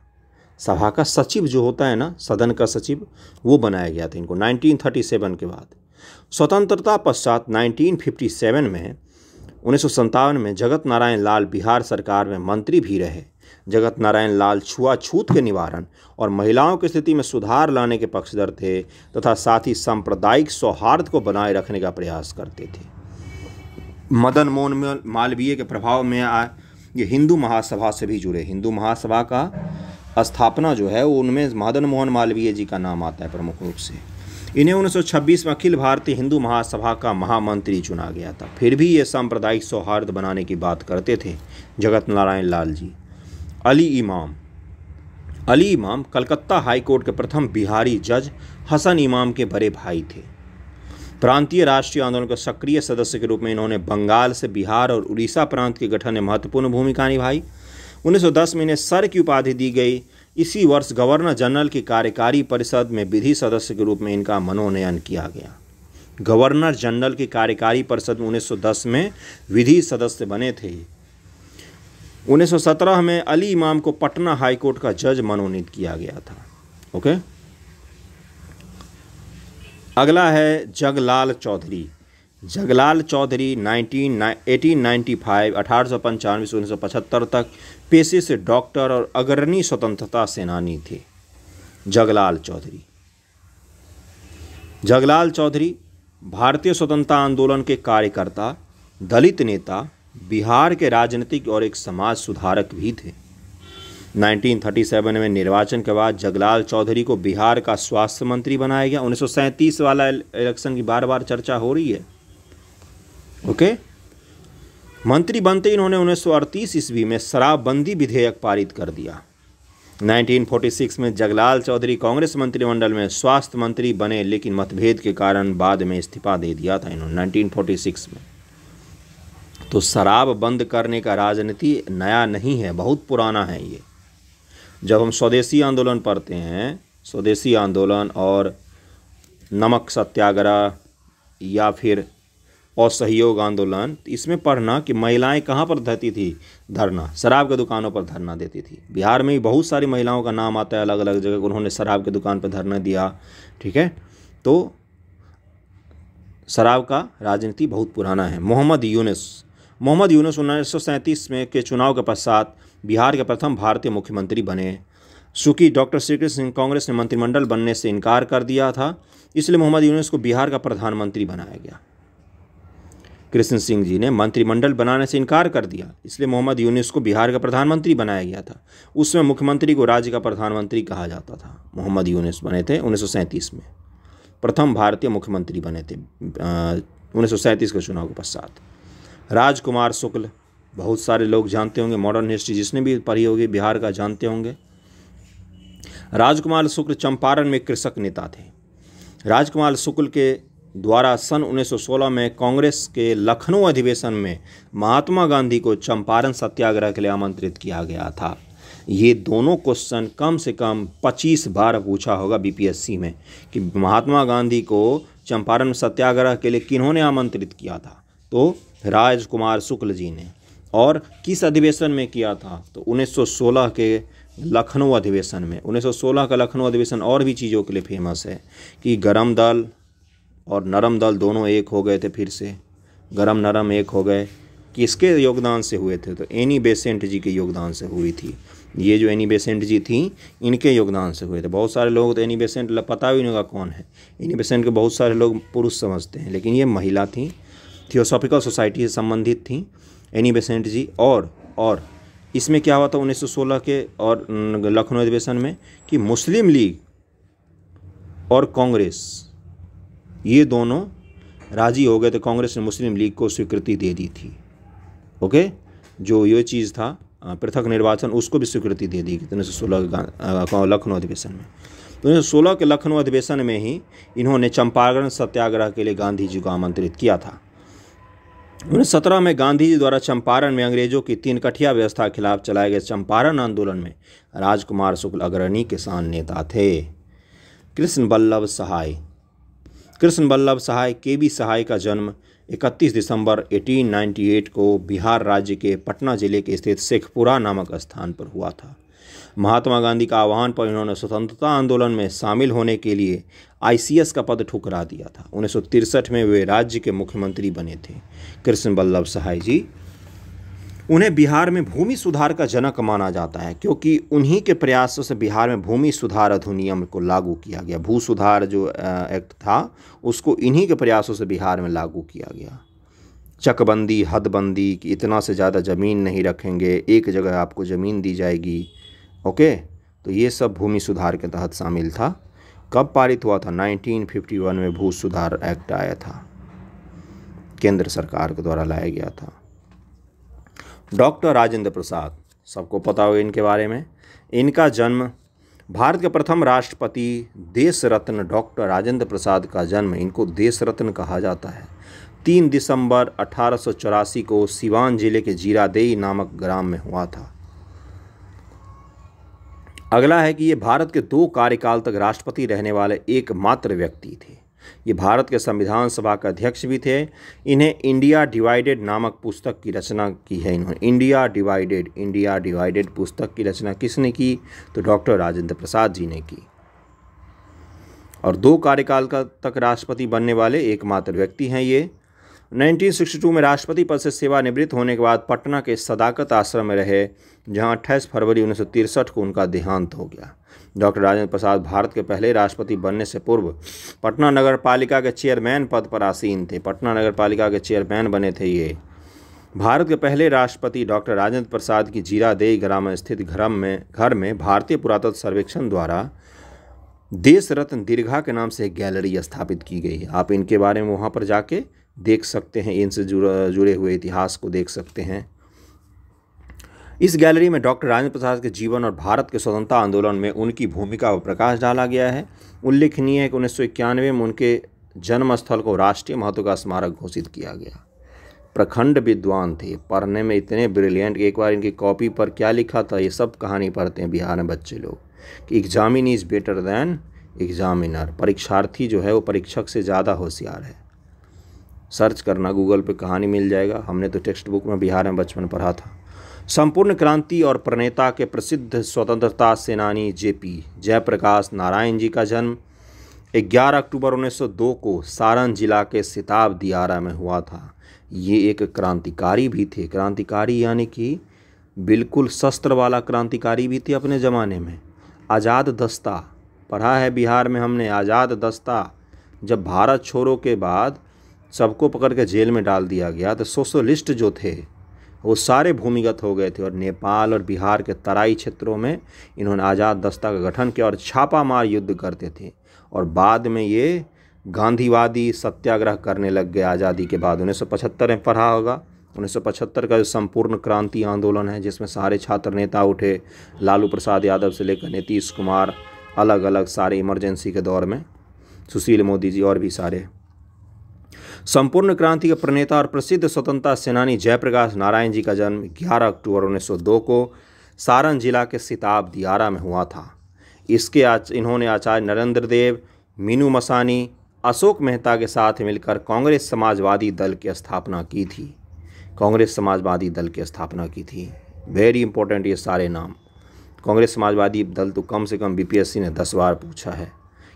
सभा का सचिव जो होता है ना, सदन का सचिव, वो बनाया गया था इनको 1937 के बाद। स्वतंत्रता पश्चात 1957 में 1957 में जगत नारायण लाल बिहार सरकार में मंत्री भी रहे। जगत नारायण लाल छुआछूत के निवारण और महिलाओं की स्थिति में सुधार लाने के पक्षधर थे तथा साथ ही सांप्रदायिक सौहार्द को बनाए रखने का प्रयास करते थे। मदन मोहन मालवीय के प्रभाव में ये हिंदू महासभा से भी जुड़े। हिंदू महासभा का स्थापना जो है वो उनमें मदन मोहन मालवीय जी का नाम आता है प्रमुख रूप से। इन्हें 1926 में अखिल भारतीय हिंदू महासभा का महामंत्री चुना गया था। फिर भी ये सांप्रदायिक सौहार्द बनाने की बात करते थे जगत नारायण लाल जी। अली इमाम कलकत्ता हाई कोर्ट के प्रथम बिहारी जज हसन इमाम के बड़े भाई थे। प्रांतीय राष्ट्रीय आंदोलन के सक्रिय सदस्य के रूप में इन्होंने बंगाल से बिहार और उड़ीसा प्रांत के गठन में महत्वपूर्ण भूमिका निभाई। 1910 में इन्हें सर की उपाधि दी गई। इसी वर्ष गवर्नर जनरल की कार्यकारी परिषद में विधि सदस्य के रूप में इनका मनोनयन किया गया। गवर्नर जनरल की कार्यकारी परिषद में 1910 में विधि सदस्य बने थे। 1917 में अली इमाम को पटना हाई कोर्ट का जज मनोनीत किया गया था। ओके, अगला है जगलाल चौधरी। जगलाल चौधरी 1895 से 1975 तक पेशे से डॉक्टर और अग्रणी स्वतंत्रता सेनानी थे। जगलाल चौधरी भारतीय स्वतंत्रता आंदोलन के कार्यकर्ता, दलित नेता, बिहार के राजनीतिक और एक समाज सुधारक भी थे। 1937 में निर्वाचन के बाद जगलाल चौधरी को बिहार का स्वास्थ्य मंत्री बनाया गया। 1937 वाला इलेक्शन की बार बार चर्चा हो रही है। ओके, मंत्री बनते इन्होंने 1938 ईस्वी में शराबबंदी विधेयक पारित कर दिया। 1946 में जगलाल चौधरी कांग्रेस मंत्रिमंडल में स्वास्थ्य मंत्री बने, लेकिन मतभेद के कारण बाद में इस्तीफा दे दिया था इन्होंने 1946 में। तो शराब बंद करने का राजनीति नया नहीं है, बहुत पुराना है ये। जब हम स्वदेशी आंदोलन पढ़ते हैं, स्वदेशी आंदोलन और नमक सत्याग्रह या फिर असहयोग आंदोलन, इसमें पढ़ना कि महिलाएं कहाँ पर देती थी धरना, शराब के दुकानों पर धरना देती थी। बिहार में ही बहुत सारी महिलाओं का नाम आता है अलग अलग जगह, उन्होंने शराब के दुकान पर धरना दिया। ठीक है, तो शराब का राजनीति बहुत पुराना है। मोहम्मद यूनुस 1937 में के चुनाव के पश्चात बिहार के प्रथम भारतीय मुख्यमंत्री बने। चूंकि डॉक्टर श्रीकृष्ण सिंह कांग्रेस ने मंत्रिमंडल बनने से इनकार कर दिया था, इसलिए मोहम्मद यूनुस को बिहार का प्रधानमंत्री बनाया गया। कृष्ण सिंह जी ने मंत्रिमंडल बनाने से इनकार कर दिया, इसलिए मोहम्मद यूनुस को बिहार का प्रधानमंत्री बनाया गया था। उसमें मुख्यमंत्री को राज्य का प्रधानमंत्री कहा जाता था। मोहम्मद यूनुस बने थे 1937 में, प्रथम भारतीय मुख्यमंत्री बने थे 1937 के चुनाव के पश्चात। राजकुमार शुक्ल, बहुत सारे लोग जानते होंगे, मॉडर्न हिस्ट्री जिसने भी पढ़ी होगी बिहार का जानते होंगे। राजकुमार शुक्ल चंपारण में कृषक नेता थे। राजकुमार शुक्ल के द्वारा सन 1916 में कांग्रेस के लखनऊ अधिवेशन में महात्मा गांधी को चंपारण सत्याग्रह के लिए आमंत्रित किया गया था। ये दोनों क्वेश्चन कम से कम 25 बार पूछा होगा बीपीएससी में कि महात्मा गांधी को चंपारण सत्याग्रह के लिए किन्होंने आमंत्रित किया था, तो राजकुमार शुक्ल जी ने। और किस अधिवेशन में किया था, तो 1916 के लखनऊ अधिवेशन में। 1916 का लखनऊ अधिवेशन और भी चीज़ों के लिए फेमस है कि गरम दल और नरम दल दोनों एक हो गए थे, फिर से गरम नरम एक हो गए। किसके योगदान से हुए थे, तो एनी बेसेंट जी के योगदान से हुई थी। ये जो एनी बेसेंट जी थी, इनके योगदान से हुए थे। बहुत सारे लोग तो एनी बेसेंट पता भी नहीं होगा कौन है। एनी बेसेंट के बहुत सारे लोग पुरुष समझते हैं, लेकिन ये महिला थी थियोसॉफिकल सोसाइटी से संबंधित थी एनी बेसेंट जी। और इसमें क्या हुआ था 1916 के और लखनऊ अधिवेशन में कि मुस्लिम लीग और कांग्रेस ये दोनों राजी हो गए थे। कांग्रेस ने मुस्लिम लीग को स्वीकृति दे दी थी। ओके, जो ये चीज़ था पृथक निर्वाचन, उसको भी स्वीकृति दे दी 1916 के लखनऊ अधिवेशन में। तो 1916 के लखनऊ अधिवेशन में ही इन्होंने चंपारण सत्याग्रह के लिए गांधी जी को आमंत्रित किया था। 1917 में गांधी जी द्वारा चंपारण में अंग्रेजों की 3 कठिया व्यवस्था के खिलाफ चलाए गए चंपारण आंदोलन में राजकुमार शुक्ल अग्रणी किसान नेता थे। कृष्ण बल्लभ सहाय के.बी. सहाय का जन्म 31 दिसंबर 1898 को बिहार राज्य के पटना जिले के स्थित शेखपुरा नामक स्थान पर हुआ था। महात्मा गांधी का आह्वान पर इन्होंने स्वतंत्रता आंदोलन में शामिल होने के लिए ICS का पद ठुकरा दिया था। 1963 में वे राज्य के मुख्यमंत्री बने थे। कृष्ण बल्लभ सहाय जी, उन्हें बिहार में भूमि सुधार का जनक माना जाता है, क्योंकि उन्हीं के प्रयासों से बिहार में भूमि सुधार अधिनियम को लागू किया गया। भू सुधार जो एक्ट था उसको इन्हीं के प्रयासों से बिहार में लागू किया गया। चकबंदी, हदबंदी कि इतना से ज़्यादा ज़मीन नहीं रखेंगे, एक जगह आपको ज़मीन दी जाएगी। ओके, तो ये सब भूमि सुधार के तहत शामिल था। कब पारित हुआ था? 1951 में भू सुधार एक्ट आया था, केंद्र सरकार के द्वारा लाया गया था। डॉक्टर राजेंद्र प्रसाद, सबको पता होगा इनके बारे में। इनका जन्म, भारत के प्रथम राष्ट्रपति देश रत्न डॉक्टर राजेंद्र प्रसाद का जन्म, इनको देश रत्न कहा जाता है, 3 दिसंबर 1884 को सिवान जिले के जीरादेई नामक ग्राम में हुआ था। अगला है कि ये भारत के 2 कार्यकाल तक राष्ट्रपति रहने वाले एकमात्र व्यक्ति थे। ये भारत के संविधान सभा के अध्यक्ष भी थे। इन्हें इंडिया डिवाइडेड नामक पुस्तक की रचना की है। इन्होंने इंडिया डिवाइडेड पुस्तक की रचना किसने की? तो डॉक्टर राजेंद्र प्रसाद जी ने की। और 2 कार्यकाल का तक राष्ट्रपति बनने वाले एकमात्र व्यक्ति हैं ये। 1962 में राष्ट्रपति पद से सेवानिवृत्त होने के बाद पटना के सदाकत आश्रम में रहे, जहां 28 फरवरी 1963 को उनका देहांत हो गया। डॉक्टर राजेंद्र प्रसाद भारत के पहले राष्ट्रपति बनने से पूर्व पटना नगर पालिका के चेयरमैन पद पर आसीन थे। पटना नगर पालिका के चेयरमैन बने थे ये। भारत के पहले राष्ट्रपति डॉक्टर राजेंद्र प्रसाद की जीरादेई ग्राम में स्थित घर में भारतीय पुरातत्व सर्वेक्षण द्वारा देश रत्न दीर्घा के नाम से एक गैलरी स्थापित की गई है। आप इनके बारे में वहाँ पर जाके देख सकते हैं, इनसे जुड़े हुए इतिहास को देख सकते हैं। इस गैलरी में डॉक्टर राजेंद्र प्रसाद के जीवन और भारत के स्वतंत्रता आंदोलन में उनकी भूमिका पर प्रकाश डाला गया है। उल्लेखनीय है कि 1991 में उनके जन्म स्थल को राष्ट्रीय महत्व का स्मारक घोषित किया गया। प्रखंड विद्वान थे, पढ़ने में इतने ब्रिलियंट कि एक बार इनकी कॉपी पर क्या लिखा था, ये सब कहानी पढ़ते हैं बिहार में बच्चे लोग कि examinee is better than examiner. परीक्षार्थी जो है वो परीक्षक से ज़्यादा होशियार है। सर्च करना गूगल पे, कहानी मिल जाएगा। हमने तो टेक्स्ट बुक में बिहार में बचपन पढ़ा था। संपूर्ण क्रांति और प्रणेता के प्रसिद्ध स्वतंत्रता सेनानी JP जयप्रकाश नारायण जी का जन्म 11 अक्टूबर 1902 को सारण जिला के सिताब दियारा में हुआ था। ये एक क्रांतिकारी भी थे। क्रांतिकारी यानी कि बिल्कुल शस्त्र वाला क्रांतिकारी भी थे अपने ज़माने में। आज़ाद दस्ता पढ़ा है बिहार में हमने। आज़ाद दस्ता, जब भारत छोड़ो के बाद सबको पकड़ के जेल में डाल दिया गया तो सोशलिस्ट जो थे वो सारे भूमिगत हो गए थे और नेपाल और बिहार के तराई क्षेत्रों में इन्होंने आज़ाद दस्ता का गठन किया और छापामार युद्ध करते थे। और बाद में ये गांधीवादी सत्याग्रह करने लग गए आज़ादी के बाद। 1975 में पढ़ा होगा। 1975 का जो संपूर्ण क्रांति आंदोलन है, जिसमें सारे छात्र नेता उठे, लालू प्रसाद यादव से लेकर नीतीश कुमार, अलग अलग सारे इमरजेंसी के दौर में, सुशील मोदी जी और भी सारे। संपूर्ण क्रांति के प्रणेता और प्रसिद्ध स्वतंत्रता सेनानी जयप्रकाश नारायण जी का जन्म 11 अक्टूबर 1902 को सारण जिला के सिताब दियारा में हुआ था। इन्होंने आचार्य नरेंद्र देव, मीनू मसानी, अशोक मेहता के साथ मिलकर कांग्रेस समाजवादी दल की स्थापना की थी। कांग्रेस समाजवादी दल की स्थापना की थी। वेरी इंपॉर्टेंट ये सारे नाम। कांग्रेस समाजवादी दल तो कम से कम BPSC ने 10 बार पूछा है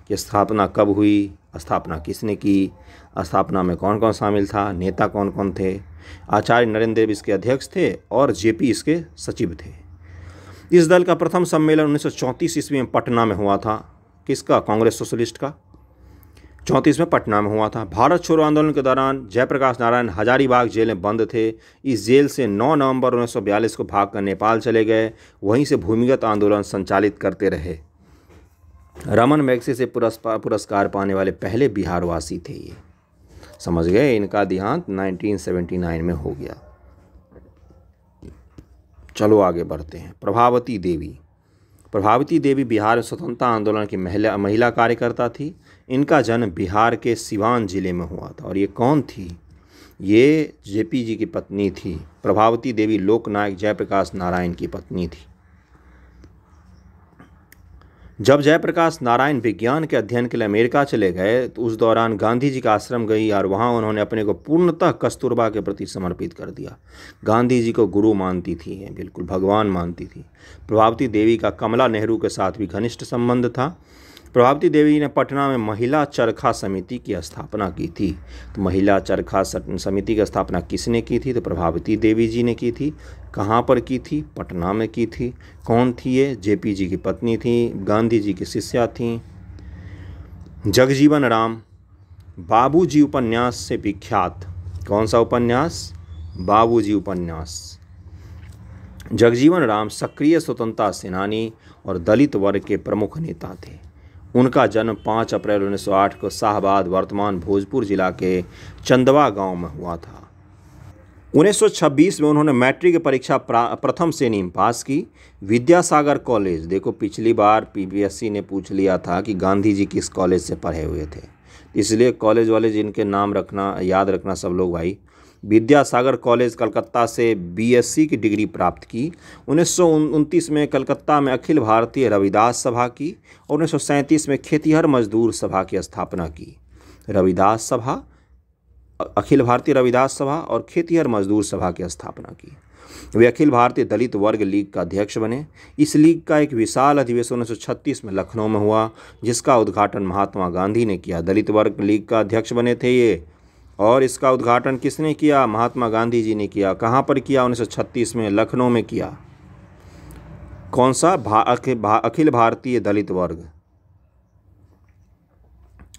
कि स्थापना कब हुई, स्थापना किसने की, स्थापना में कौन कौन शामिल था, नेता कौन कौन थे। आचार्य नरेंद्र देव इसके अध्यक्ष थे और JP इसके सचिव थे। इस दल का प्रथम सम्मेलन 1934 ईस्वी में पटना में हुआ था। किसका? कांग्रेस सोशलिस्ट का। 34 में पटना में हुआ था। भारत छोड़ो आंदोलन के दौरान जयप्रकाश नारायण हजारीबाग जेल में बंद थे। इस जेल से 9 नवंबर 1942 को भागकर नेपाल चले गए, वहीं से भूमिगत आंदोलन संचालित करते रहे। रमन मैग्सेसे से पुरस्कार पाने वाले पहले बिहारवासी थे ये, समझ गए। इनका देहांत 1979 में हो गया। चलो आगे बढ़ते हैं। प्रभावती देवी। प्रभावती देवी बिहार में स्वतंत्रता आंदोलन की महिला कार्यकर्ता थी। इनका जन्म बिहार के सिवान जिले में हुआ था। और ये कौन थी? ये जेपी जी की पत्नी थी। प्रभावती देवी लोकनायक जयप्रकाश नारायण की पत्नी थी। जब जयप्रकाश नारायण विज्ञान के अध्ययन के लिए अमेरिका चले गए तो उस दौरान गांधी जी का आश्रम गई और वहां उन्होंने अपने को पूर्णतः कस्तूरबा के प्रति समर्पित कर दिया। गांधी जी को गुरु मानती थी, बिल्कुल भगवान मानती थी। प्रभावती देवी का कमला नेहरू के साथ भी घनिष्ठ संबंध था। प्रभावती देवी ने पटना में महिला चरखा समिति की स्थापना की थी। तो महिला चरखा समिति की स्थापना किसने की थी? तो प्रभावती देवी जी ने की थी। कहाँ पर की थी? पटना में की थी। कौन थी ये? जेपी जी की पत्नी थी, गांधी जी की शिष्या थी। जगजीवन राम बाबूजी उपन्यास से विख्यात। कौन सा उपन्यास? बाबूजी उपन्यास। जगजीवन राम सक्रिय स्वतंत्रता सेनानी और दलित वर्ग के प्रमुख नेता थे। उनका जन्म 5 अप्रैल 1908 को शाहबाद वर्तमान भोजपुर जिला के चंदवा गांव में हुआ था। 1926 में उन्होंने मैट्रिक की परीक्षा प्रथम श्रेणी में पास की। विद्यासागर कॉलेज, देखो पिछली बार पीपीएससी ने पूछ लिया था कि गांधी जी किस कॉलेज से पढ़े हुए थे, इसलिए कॉलेज वाले जिनके नाम रखना याद रखना सब लोग भाई। विद्यासागर कॉलेज कलकत्ता से बीएससी की डिग्री प्राप्त की। 1929 में कलकत्ता में अखिल भारतीय रविदास सभा की और 1937 में खेतिहर मजदूर सभा की स्थापना की। रविदास सभा, अखिल भारतीय रविदास सभा और खेतिहर मजदूर सभा की स्थापना की। वे अखिल भारतीय दलित वर्ग लीग का अध्यक्ष बने। इस लीग का एक विशाल अधिवेशन 1936 में लखनऊ में हुआ, जिसका उद्घाटन महात्मा गांधी ने किया। दलित वर्ग लीग का अध्यक्ष बने थे ये, और इसका उद्घाटन किसने किया? महात्मा गांधी जी ने किया। कहाँ पर किया? 1936 में लखनऊ में किया। कौन सा? अखिल भारतीय दलित वर्ग।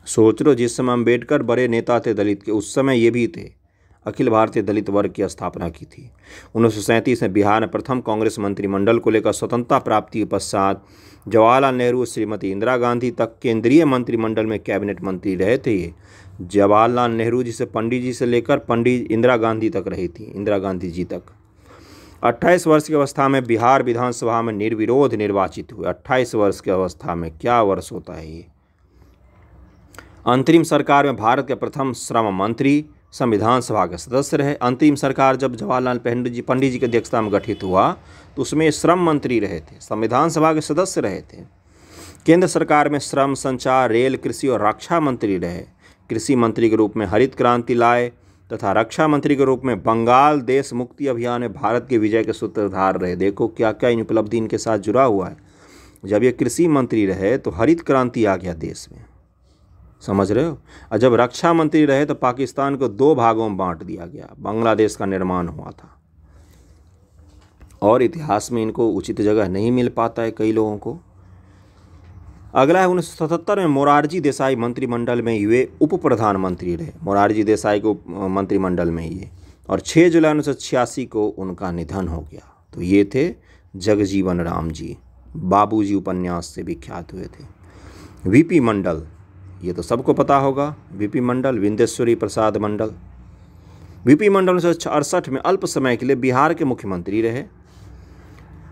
सोच लो, जिस समय अम्बेडकर बड़े नेता थे दलित के, उस समय ये भी थे। अखिल भारतीय दलित वर्ग की स्थापना की थी। 1937 में बिहार में प्रथम कांग्रेस मंत्रिमंडल को लेकर स्वतंत्रता प्राप्ति के पश्चात जवाहरलाल नेहरू, श्रीमती इंदिरा गांधी तक केंद्रीय मंत्रिमंडल में कैबिनेट मंत्री रहे थे। ये जवाहरलाल नेहरू जी से पंडित जी से लेकर पंडित इंदिरा गांधी तक रही थी, इंदिरा गांधी जी तक। 28 वर्ष की अवस्था में बिहार विधानसभा में निर्विरोध निर्वाचित हुए। 28 वर्ष की अवस्था में, क्या वर्ष होता है ये। अंतरिम सरकार में भारत के प्रथम श्रम मंत्री, संविधान सभा के सदस्य रहे। अंतरिम सरकार जब जवाहरलाल पंडित जी की अध्यक्षता में गठित हुआ तो उसमें श्रम मंत्री रहे थे, संविधान सभा के सदस्य रहे थे। केंद्र सरकार में श्रम, संचार, रेल, कृषि और रक्षा मंत्री रहे। कृषि मंत्री के रूप में हरित क्रांति लाए तथा रक्षा मंत्री के रूप में बंगाल देश मुक्ति अभियान में भारत के विजय के सूत्रधार रहे। देखो क्या क्या इन उपलब्धि इनके साथ जुड़ा हुआ है। जब ये कृषि मंत्री रहे तो हरित क्रांति आ गया देश में, समझ रहे हो। और जब रक्षा मंत्री रहे तो पाकिस्तान को 2 भागों में बांट दिया गया, बांग्लादेश का निर्माण हुआ था। और इतिहास में इनको उचित जगह नहीं मिल पाता है कई लोगों को। अगला है 1977 में मोरारजी देसाई मंत्रिमंडल में ये उप प्रधानमंत्री रहे। मोरारजी देसाई को मंत्रिमंडल में ये, और 6 जुलाई 1986 को उनका निधन हो गया। तो ये थे जगजीवन राम जी, बाबूजी उपन्यास से विख्यात हुए थे। वीपी मंडल, ये तो सबको पता होगा। वीपी मंडल, विंदेश्वरी प्रसाद मंडल। वीपी मंडल 1968 में अल्प समय के लिए बिहार के मुख्यमंत्री रहे।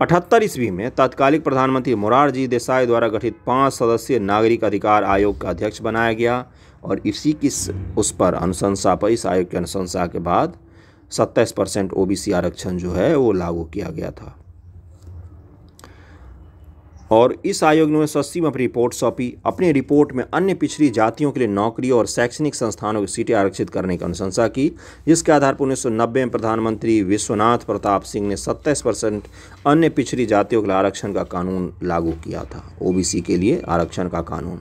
78 ईस्वी में तत्कालिक प्रधानमंत्री मोरारजी देसाई द्वारा गठित 5 सदस्यीय नागरिक अधिकार आयोग का अध्यक्ष बनाया गया, और इसी की उस पर अनुशंसा पर, इस आयोग की अनुशंसा के बाद 27% ओबीसी आरक्षण जो है वो लागू किया गया था। और इस आयोग ने 1980 में अपनी रिपोर्ट सौंपी। अपनी रिपोर्ट में अन्य पिछड़ी जातियों के लिए नौकरी और शैक्षणिक संस्थानों की सीटें आरक्षित करने की अनुशंसा की, जिसके आधार पर 1990 में प्रधानमंत्री विश्वनाथ प्रताप सिंह ने 27% अन्य पिछड़ी जातियों के लिए आरक्षण का कानून लागू किया था। ओबीसी के लिए आरक्षण का कानून।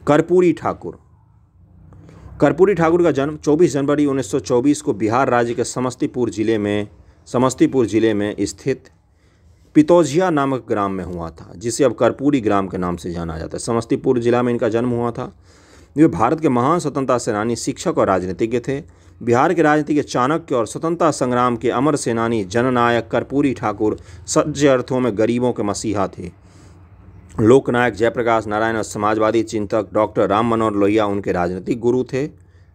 कर्पूरी ठाकुर। कर्पूरी ठाकुर का जन्म 24 जनवरी 1924 को बिहार राज्य के समस्तीपुर जिले में स्थित पितौजिया नामक ग्राम में हुआ था, जिसे अब कर्पूरी ग्राम के नाम से जाना जाता है। समस्तीपुर जिला में इनका जन्म हुआ था। वे भारत के महान स्वतंत्रता सेनानी, शिक्षक और राजनीतिज्ञ थे। बिहार के राजनीति के चाणक्य और स्वतंत्रता संग्राम के अमर सेनानी जननायक कर्पूरी ठाकुर सच्चे अर्थों में गरीबों के मसीहा थे। लोकनायक जयप्रकाश नारायण और समाजवादी चिंतक डॉक्टर राम मनोहर लोहिया उनके राजनीतिक गुरु थे।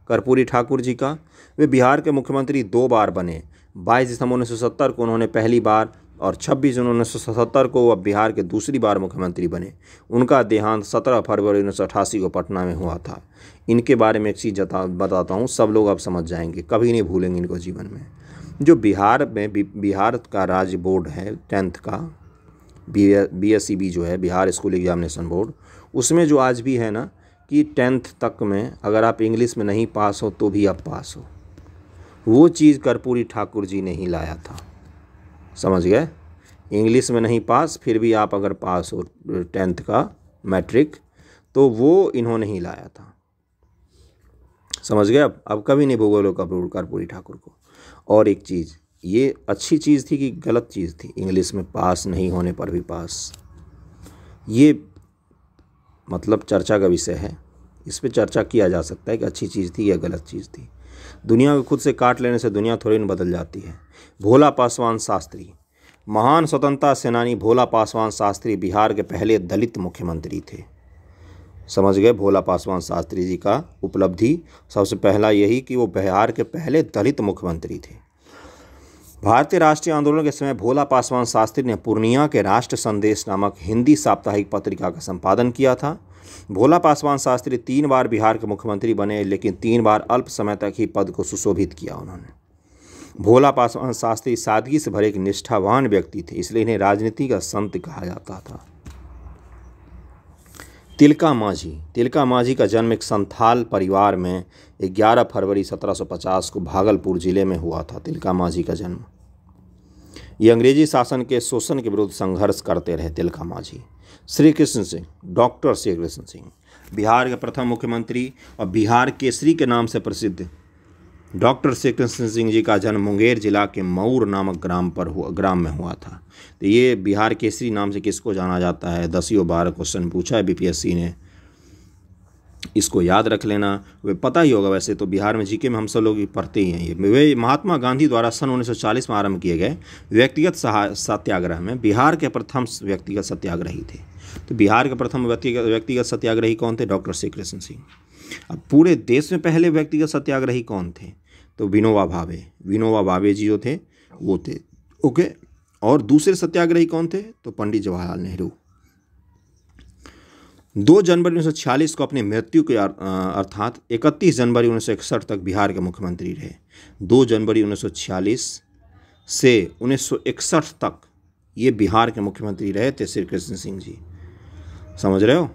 कर्पूरी ठाकुर जी का वे बिहार के मुख्यमंत्री 2 बार बने। 22 दिसंबर 1970 को उन्होंने पहली बार और 26 जून 1977 को वह बिहार के दूसरी बार मुख्यमंत्री बने। उनका देहांत 17 फरवरी 1988 को पटना में हुआ था। इनके बारे में एक चीज़ बताता हूँ, सब लोग अब समझ जाएंगे, कभी नहीं भूलेंगे इनको जीवन में। जो बिहार का राज्य बोर्ड है 10th का, BSEB जो है, बिहार स्कूल एग्जामिनेशन बोर्ड, उसमें जो आज भी है ना कि 10th तक में अगर आप इंग्लिश में नहीं पास हो तो भी आप पास हो, वो चीज़ कर्पूरी ठाकुर जी ने ही लाया था। समझ गए? इंग्लिश में नहीं पास, फिर भी आप अगर पास हो 10th का मैट्रिक, तो वो इन्होंने ही लाया था। समझ गए? अब कभी नहीं भूगोलो कर्पूरी ठाकुर को। और एक चीज़, ये अच्छी चीज़ थी कि गलत चीज़ थी? इंग्लिश में पास नहीं होने पर भी पास, ये मतलब चर्चा का विषय है। इस पे चर्चा किया जा सकता है कि अच्छी चीज़ थी या गलत चीज़ थी। दुनिया को खुद से काट लेने से दुनिया थोड़ी न बदल जाती है। भोला पासवान शास्त्री, महान स्वतंत्रता सेनानी भोला पासवान शास्त्री बिहार के पहले दलित मुख्यमंत्री थे। समझ गए? भोला पासवान शास्त्री जी का उपलब्धि सबसे पहला यही कि वो बिहार के पहले दलित मुख्यमंत्री थे। भारतीय राष्ट्रीय आंदोलन के समय भोला पासवान शास्त्री ने पूर्णिया के राष्ट्र संदेश नामक हिंदी साप्ताहिक पत्रिका का संपादन किया था। भोला पासवान शास्त्री 3 बार बिहार के मुख्यमंत्री बने, लेकिन 3 बार अल्प समय तक ही पद को सुशोभित किया उन्होंने। भोला पासवान शास्त्री सादगी से भरे एक निष्ठावान व्यक्ति थे, इसलिए इन्हें राजनीति का संत कहा जाता था। तिलका मांझी का जन्म एक संथाल परिवार में 11 फरवरी 1750 को भागलपुर जिले में हुआ था। तिलका मांझी का जन्म, ये अंग्रेजी शासन के शोषण के विरुद्ध संघर्ष करते रहे। तिलका मांझी। श्री कृष्ण सिंह, डॉक्टर श्री कृष्ण सिंह, बिहार के प्रथम मुख्यमंत्री और बिहार केसरी के नाम से प्रसिद्ध डॉक्टर श्री कृष्ण सिंह जी का जन्म मुंगेर जिला के मऊर नामक ग्राम में हुआ था। तो ये बिहार केसरी नाम से किसको जाना जाता है? 10-12 क्वेश्चन पूछा है BPSC ने, इसको याद रख लेना। वे पता ही होगा, वैसे तो बिहार में जीके में हम सब लोग पढ़ते ही हैं। ये वे महात्मा गांधी द्वारा सन 1940 में आरंभ किए गए व्यक्तिगत सत्याग्रह में बिहार के प्रथम व्यक्तिगत सत्याग्रही थे। तो बिहार के प्रथम व्यक्तिगत सत्याग्रही कौन थे? डॉक्टर श्री कृष्ण सिंह। अब पूरे देश में पहले व्यक्तिगत सत्याग्रही कौन थे? तो विनोबा भावे जी जो थे वो थे। ओके, और दूसरे सत्याग्रही कौन थे? तो पंडित जवाहरलाल नेहरू। 2 जनवरी 1946 को अपनी मृत्यु के अर्थात 31 जनवरी 1961 तक बिहार के मुख्यमंत्री रहे। 2 जनवरी 1946 से 1961 तक ये बिहार के मुख्यमंत्री रहे थे श्री कृष्ण सिंह जी। समझ रहे हो?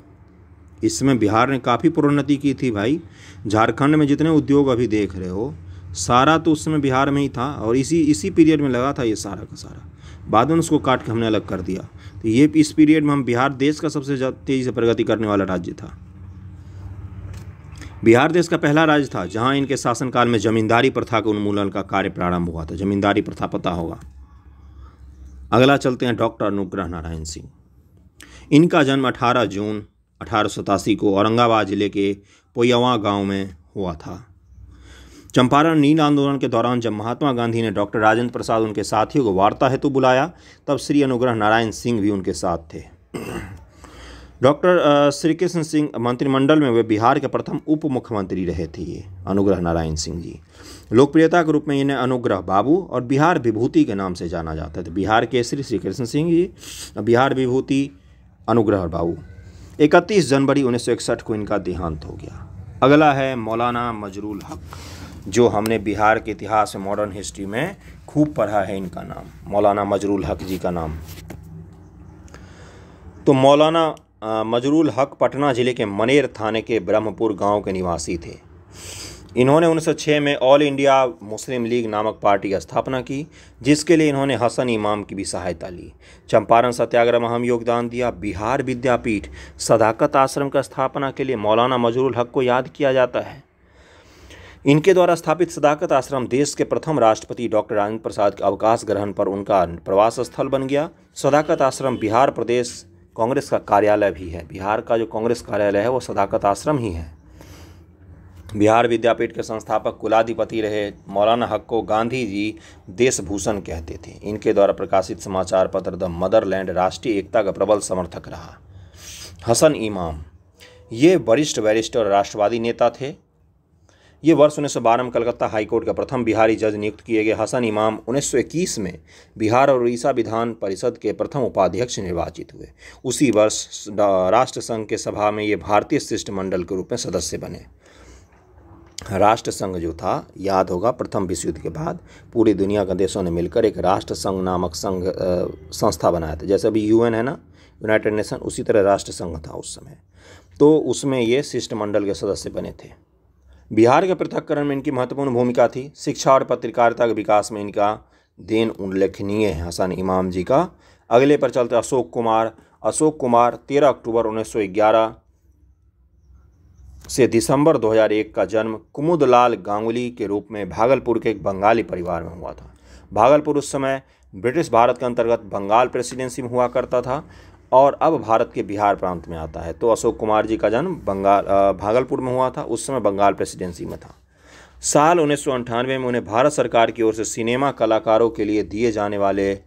इस समय बिहार ने काफ़ी प्रोन्नति की थी भाई। झारखंड में जितने उद्योग अभी देख रहे हो, सारा तो उस समय बिहार में ही था, और इसी पीरियड में लगा था ये सारा का सारा। बाद में उसको काट के हमने अलग कर दिया। तो ये इस पीरियड में हम बिहार देश का सबसे तेज़ी से प्रगति करने वाला राज्य था। बिहार देश का पहला राज्य था जहां इनके शासनकाल में जमींदारी प्रथा के उन्मूलन का कार्य प्रारंभ हुआ था। जमींदारी प्रथा पता होगा। अगला चलते हैं डॉक्टर अनुग्रह नारायण सिंह। इनका जन्म 18 जून 1887 को औरंगाबाद जिले के पोयवा गांव में हुआ था। चंपारण नील आंदोलन के दौरान जब महात्मा गांधी ने डॉक्टर राजेंद्र प्रसाद उनके साथियों को वार्ता हेतु बुलाया, तब श्री अनुग्रह नारायण सिंह भी उनके साथ थे। डॉक्टर श्री कृष्ण सिंह मंत्रिमंडल में वे बिहार के प्रथम उप मुख्यमंत्री रहे थे। ये अनुग्रह नारायण सिंह जी लोकप्रियता के रूप में इन्हें अनुग्रह बाबू और बिहार विभूति के नाम से जाना जाता था। बिहार केसरी श्री कृष्ण सिंह जी, बिहार विभूति अनुग्रह बाबू। 31 जनवरी 1961 को इनका देहांत हो गया। अगला है मौलाना मजरूल हक, जो हमने बिहार के इतिहास में मॉडर्न हिस्ट्री में खूब पढ़ा है। इनका नाम मौलाना मजरूल हक जी का नाम। तो मौलाना मजरूल हक पटना जिले के मनेर थाने के ब्रह्मपुर गांव के निवासी थे। इन्होंने 1906 में ऑल इंडिया मुस्लिम लीग नामक पार्टी की स्थापना की, जिसके लिए इन्होंने हसन इमाम की भी सहायता ली। चंपारण सत्याग्रह में अहम योगदान दिया। बिहार विद्यापीठ सदाकत आश्रम की स्थापना के लिए मौलाना मजरूल हक को याद किया जाता है। इनके द्वारा स्थापित सदाकत आश्रम देश के प्रथम राष्ट्रपति डॉक्टर राजेंद्र प्रसाद के अवकाश ग्रहण पर उनका प्रवास स्थल बन गया। सदाकत आश्रम बिहार प्रदेश कांग्रेस का कार्यालय भी है। बिहार का जो कांग्रेस कार्यालय है वो सदाकत आश्रम ही है। बिहार विद्यापीठ के संस्थापक कुलाधिपति रहे मौलाना हक को गांधी जी देशभूषण कहते थे। इनके द्वारा प्रकाशित समाचार पत्र द मदरलैंड राष्ट्रीय एकता का प्रबल समर्थक रहा। हसन इमाम, ये वरिष्ठ बैरिस्टर और राष्ट्रवादी नेता थे। ये वर्ष 1912 में कलकत्ता हाईकोर्ट का प्रथम बिहारी जज नियुक्त किए गए। हसन इमाम 1921 में बिहार और उड़ीसा विधान परिषद के प्रथम उपाध्यक्ष निर्वाचित हुए। उसी वर्ष राष्ट्रसंघ के सभा में ये भारतीय शिष्टमंडल के रूप में सदस्य बने। राष्ट्रसंघ जो था, याद होगा, प्रथम विश्व युद्ध के बाद पूरी दुनिया के देशों ने मिलकर एक राष्ट्रसंघ नामक संस्था बनाया था। जैसे अभी यूएन है ना, यूनाइटेड नेशन, उसी तरह राष्ट्रसंघ था उस समय। तो उसमें ये शिष्टमंडल के सदस्य बने थे। बिहार के पृथक्करण में इनकी महत्वपूर्ण भूमिका थी। शिक्षा और पत्रकारिता के विकास में इनका देन उल्लेखनीय है हसन इमाम जी का। अगले पर चलते अशोक कुमार 13 अक्टूबर 1911 से दिसंबर 2001 का जन्म कुमुदलाल गांगुली के रूप में भागलपुर के एक बंगाली परिवार में हुआ था। भागलपुर उस समय ब्रिटिश भारत के अंतर्गत बंगाल प्रेसिडेंसी में हुआ करता था और अब भारत के बिहार प्रांत में आता है। तो अशोक कुमार जी का जन्म भागलपुर में हुआ था, उस समय बंगाल प्रेसिडेंसी में था। साल 1998 में उन्हें भारत सरकार की ओर से सिनेमा कलाकारों के लिए दिए जाने वाले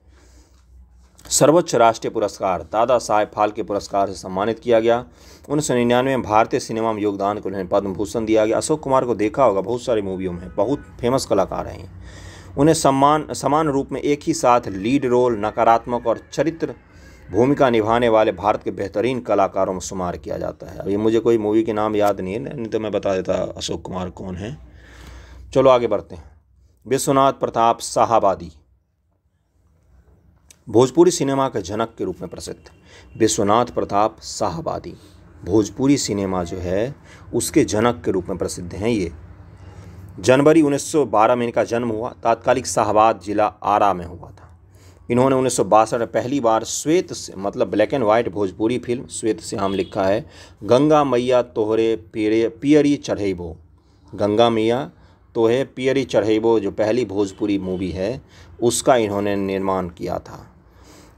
सर्वोच्च राष्ट्रीय पुरस्कार दादा साहेब फाल्के पुरस्कार से सम्मानित किया गया। 1999 में भारतीय सिनेमा में योगदान को उन्हें पद्म भूषण दिया गया। अशोक कुमार को देखा होगा बहुत सारी मूवियों में, बहुत फेमस कलाकार हैं। उन्हें समान रूप में एक ही साथ लीड रोल, नकारात्मक और चरित्र भूमिका निभाने वाले भारत के बेहतरीन कलाकारों में शुमार किया जाता है। अभी मुझे कोई मूवी के नाम याद नहीं है, नहीं तो मैं बता देता अशोक कुमार कौन है। चलो आगे बढ़ते हैं। विश्वनाथ प्रताप शाहाबादी, भोजपुरी सिनेमा के जनक के रूप में प्रसिद्ध। विश्वनाथ प्रताप शाहाबादी भोजपुरी सिनेमा जो है उसके जनक के रूप में प्रसिद्ध हैं। ये जनवरी 1912 में इनका जन्म हुआ। तात्कालिक शाहाबाद जिला आरा में हुआ था। इन्होंने 1962 में पहली बार श्वेत मतलब black and white Bhojpuri film, श्वेत से हम लिखा है, गंगा मैया तोहरे पियरी चढ़ैबो, गंगा मैया तोहे पियरी चढ़ैबो, जो पहली भोजपुरी मूवी है उसका इन्होंने निर्माण किया था।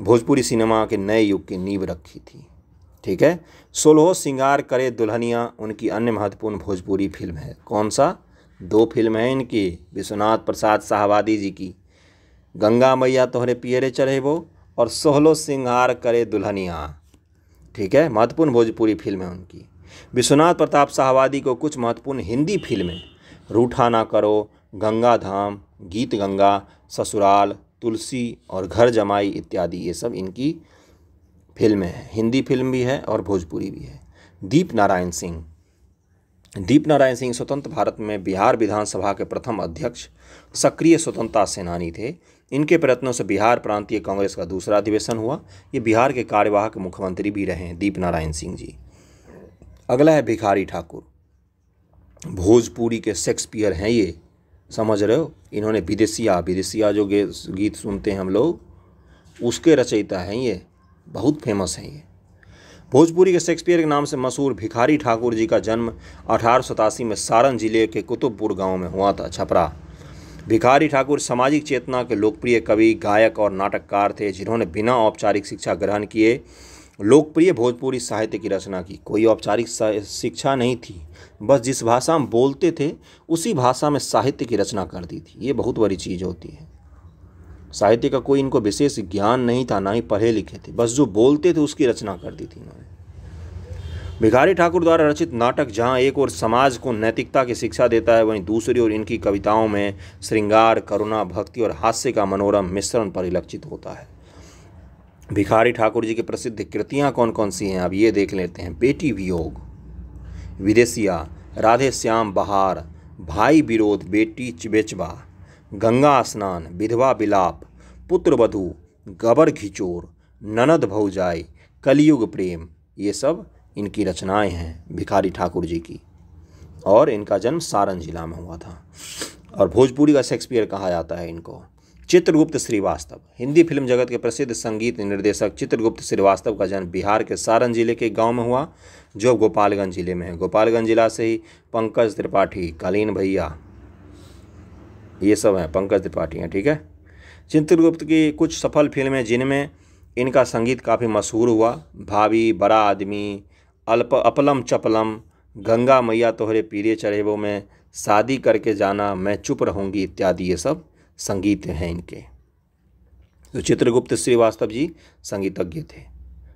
भोजपुरी सिनेमा के नए युग की नींव रखी थी। ठीक है। 16 सिंगार करे दुल्हनिया उनकी अन्य महत्वपूर्ण भोजपुरी फिल्म है। कौन सा? 2 फिल्म है इनकी, विश्वनाथ प्रसाद शाहाबादी जी की, गंगा मैया तोहरे पियरे चढ़ैबो और 16 सिंगार करे दुल्हनिया। ठीक है, महत्वपूर्ण भोजपुरी फिल्म है उनकी। विश्वनाथ प्रताप शाहाबादी को कुछ महत्वपूर्ण हिंदी फिल्में, रूठा ना करो, गंगा धाम, गीत गंगा, ससुराल, तुलसी और घर जमाई इत्यादि, ये सब इनकी फिल्में हैं। हिंदी फिल्म भी है और भोजपुरी भी है। दीप नारायण सिंह स्वतंत्र भारत में बिहार विधानसभा के प्रथम अध्यक्ष, सक्रिय स्वतंत्रता सेनानी थे। इनके प्रयत्नों से बिहार प्रांतीय कांग्रेस का दूसरा अधिवेशन हुआ। ये बिहार के कार्यवाहक मुख्यमंत्री भी रहे हैं दीप नारायण सिंह जी। अगला है भिखारी ठाकुर, भोजपुरी के शेक्सपियर हैं ये, समझ रहे हो। इन्होंने विदेशिया जो गीत सुनते हैं हम लोग, उसके रचयिता हैं ये, बहुत फेमस हैं ये। भोजपुरी के शेक्सपियर के नाम से मशहूर भिखारी ठाकुर जी का जन्म 1887 में सारण जिले के कुतुबपुर गांव में हुआ था, छपरा। भिखारी ठाकुर सामाजिक चेतना के लोकप्रिय कवि, गायक और नाटककार थे, जिन्होंने बिना औपचारिक शिक्षा ग्रहण किए लोकप्रिय भोजपुरी साहित्य की रचना की। कोई औपचारिक शिक्षा नहीं थी, बस जिस भाषा में बोलते थे उसी भाषा में साहित्य की रचना कर दी थी। ये बहुत बड़ी चीज़ होती है। साहित्य का कोई इनको विशेष ज्ञान नहीं था, ना ही पढ़े लिखे थे, बस जो बोलते थे उसकी रचना कर दी थी इन्होंने। भिखारी ठाकुर द्वारा रचित नाटक जहाँ एक ओर समाज को नैतिकता की शिक्षा देता है, वहीं दूसरी ओर इनकी कविताओं में श्रृंगार, करुणा, भक्ति और हास्य का मनोरम मिश्रण परिलक्षित होता है। भिखारी ठाकुर जी की प्रसिद्ध कृतियाँ कौन कौन सी हैं, अब ये देख लेते हैं। बेटी वियोग, विदेशिया, राधे श्याम बहार, भाई विरोध, बेटी बेचबा, गंगा स्नान, विधवा विलाप, पुत्र वधू, गबर घिचोर, ननद भौजाई, कलयुग प्रेम, ये सब इनकी रचनाएं हैं भिखारी ठाकुर जी की। और इनका जन्म सारण जिला में हुआ था और भोजपुरी का शेक्सपियर कहा जाता है इनको। चित्रगुप्त श्रीवास्तव, हिंदी फिल्म जगत के प्रसिद्ध संगीत निर्देशक चित्रगुप्त श्रीवास्तव का जन्म बिहार के सारण जिले के गांव में हुआ, जो गोपालगंज जिले में है। गोपालगंज जिला से ही पंकज त्रिपाठी, कालीन भैया, ये सब हैं, पंकज त्रिपाठी हैं। ठीक है। चित्रगुप्त की कुछ सफल फिल्में जिनमें इनका संगीत काफ़ी मशहूर हुआ, भाभी, बड़ा आदमी, अपलम चपलम, गंगा मैया तोहरे पीरे चढ़ेबो में, शादी करके जाना मैं चुप रहूँगी इत्यादि, ये सब संगीत हैं इनके। तो चित्रगुप्त श्रीवास्तव जी संगीतज्ञ थे,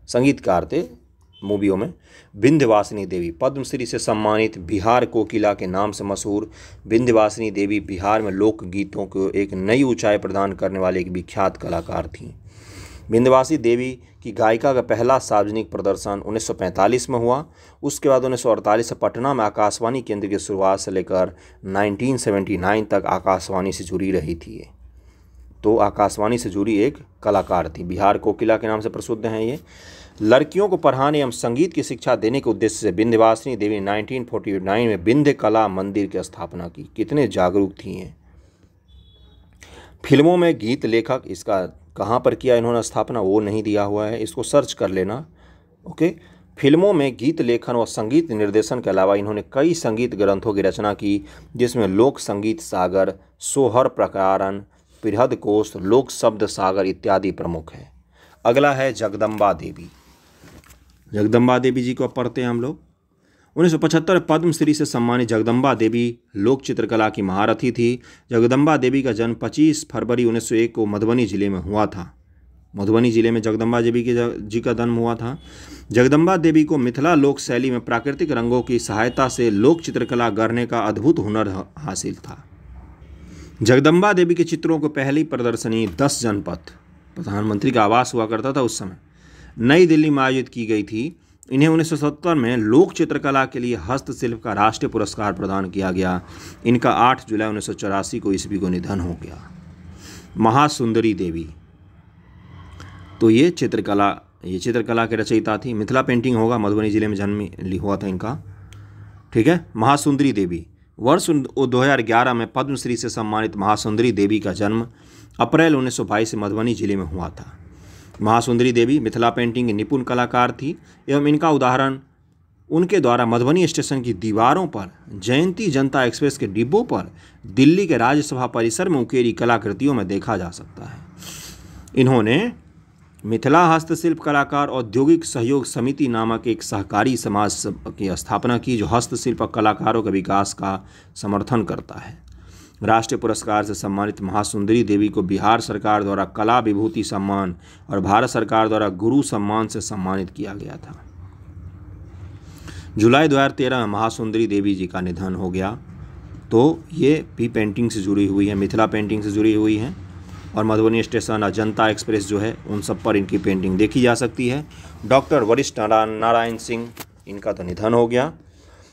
संगीतकार थे मूवियों में। विंध्यवासिनी देवी पद्मश्री से सम्मानित, बिहार कोकिला के नाम से मशहूर विंध्यवासिनी देवी बिहार में लोकगीतों को एक नई ऊंचाई प्रदान करने वाली एक विख्यात कलाकार थीं। विंध्यवासिनी देवी की गायिका का पहला सार्वजनिक प्रदर्शन 1945 में हुआ। उसके बाद 1948 से पटना में आकाशवाणी केंद्र की शुरुआत से लेकर 1979 तक आकाशवाणी से जुड़ी रही थी। तो आकाशवाणी से जुड़ी एक कलाकार थी, बिहार कोकिला के नाम से प्रसिद्ध हैं ये। लड़कियों को पढ़ाने एवं संगीत की शिक्षा देने के उद्देश्य से विंध्यवासिनी देवी ने 1949 में विंध्य कला मंदिर की स्थापना की। कितने जागरूक थी हैं। फिल्मों में गीत लेखक, इसका कहाँ पर किया इन्होंने स्थापना वो नहीं दिया हुआ है, इसको सर्च कर लेना। ओके, फिल्मों में गीत लेखन व संगीत निर्देशन के अलावा इन्होंने कई संगीत ग्रंथों की रचना की, जिसमें लोक संगीत सागर, सोहर प्रकारन, बृहद कोश, लोक शब्द सागर इत्यादि प्रमुख है। अगला है जगदम्बा देवी। जगदम्बा देवी जी को पढ़ते हैं हम लोग। 1975 पद्मश्री से सम्मानित जगदम्बा देवी लोक चित्रकला की महारथी थी। जगदम्बा देवी का जन्म 25 फरवरी 1901 को मधुबनी जिले में हुआ था। मधुबनी जिले में जगदम्बा देवी जी का जन्म हुआ था। जगदम्बा देवी को मिथिला लोक शैली में प्राकृतिक रंगों की सहायता से लोक चित्रकला गढ़ने का अद्भुत हुनर हासिल था। जगदम्बा देवी के चित्रों को पहली प्रदर्शनी 10 जनपथ, प्रधानमंत्री का आवास हुआ करता था उस समय, नई दिल्ली में आयोजित की गई थी। इन्हें 1970 में लोक चित्रकला के लिए हस्तशिल्प का राष्ट्रीय पुरस्कार प्रदान किया गया। इनका 8 जुलाई 1984 को ईस्वी को निधन हो गया। महासुंदरी देवी, तो ये चित्रकला के रचयिता थी। मिथिला पेंटिंग होगा, मधुबनी जिले में जन्म हुआ था इनका। ठीक है। महासुंदरी देवी वर्ष 2011 में पद्मश्री से सम्मानित महासुंदरी देवी का जन्म अप्रैल 1922 से मधुबनी जिले में हुआ था। महासुंदरी देवी मिथिला पेंटिंग की निपुण कलाकार थी एवं इनका उदाहरण उनके द्वारा मधुबनी स्टेशन की दीवारों पर, जयंती जनता एक्सप्रेस के डिब्बों पर, दिल्ली के राज्यसभा परिसर में उकेरी कलाकृतियों में देखा जा सकता है। इन्होंने मिथिला हस्तशिल्प कलाकार औद्योगिक सहयोग समिति नामक एक सहकारी समाज की स्थापना की, जो हस्तशिल्प कलाकारों के विकास का समर्थन करता है। राष्ट्रीय पुरस्कार से सम्मानित महासुंदरी देवी को बिहार सरकार द्वारा कला विभूति सम्मान और भारत सरकार द्वारा गुरु सम्मान से सम्मानित किया गया था। जुलाई 2013 में महासुंदरी देवी जी का निधन हो गया। तो ये भी पेंटिंग से जुड़ी हुई है, मिथिला पेंटिंग से जुड़ी हुई है, और मधुबनी स्टेशन, अजंता एक्सप्रेस जो है उन सब पर इनकी पेंटिंग देखी जा सकती है। डॉक्टर वरिष्ठ नारायण सिंह, इनका तो निधन हो गया।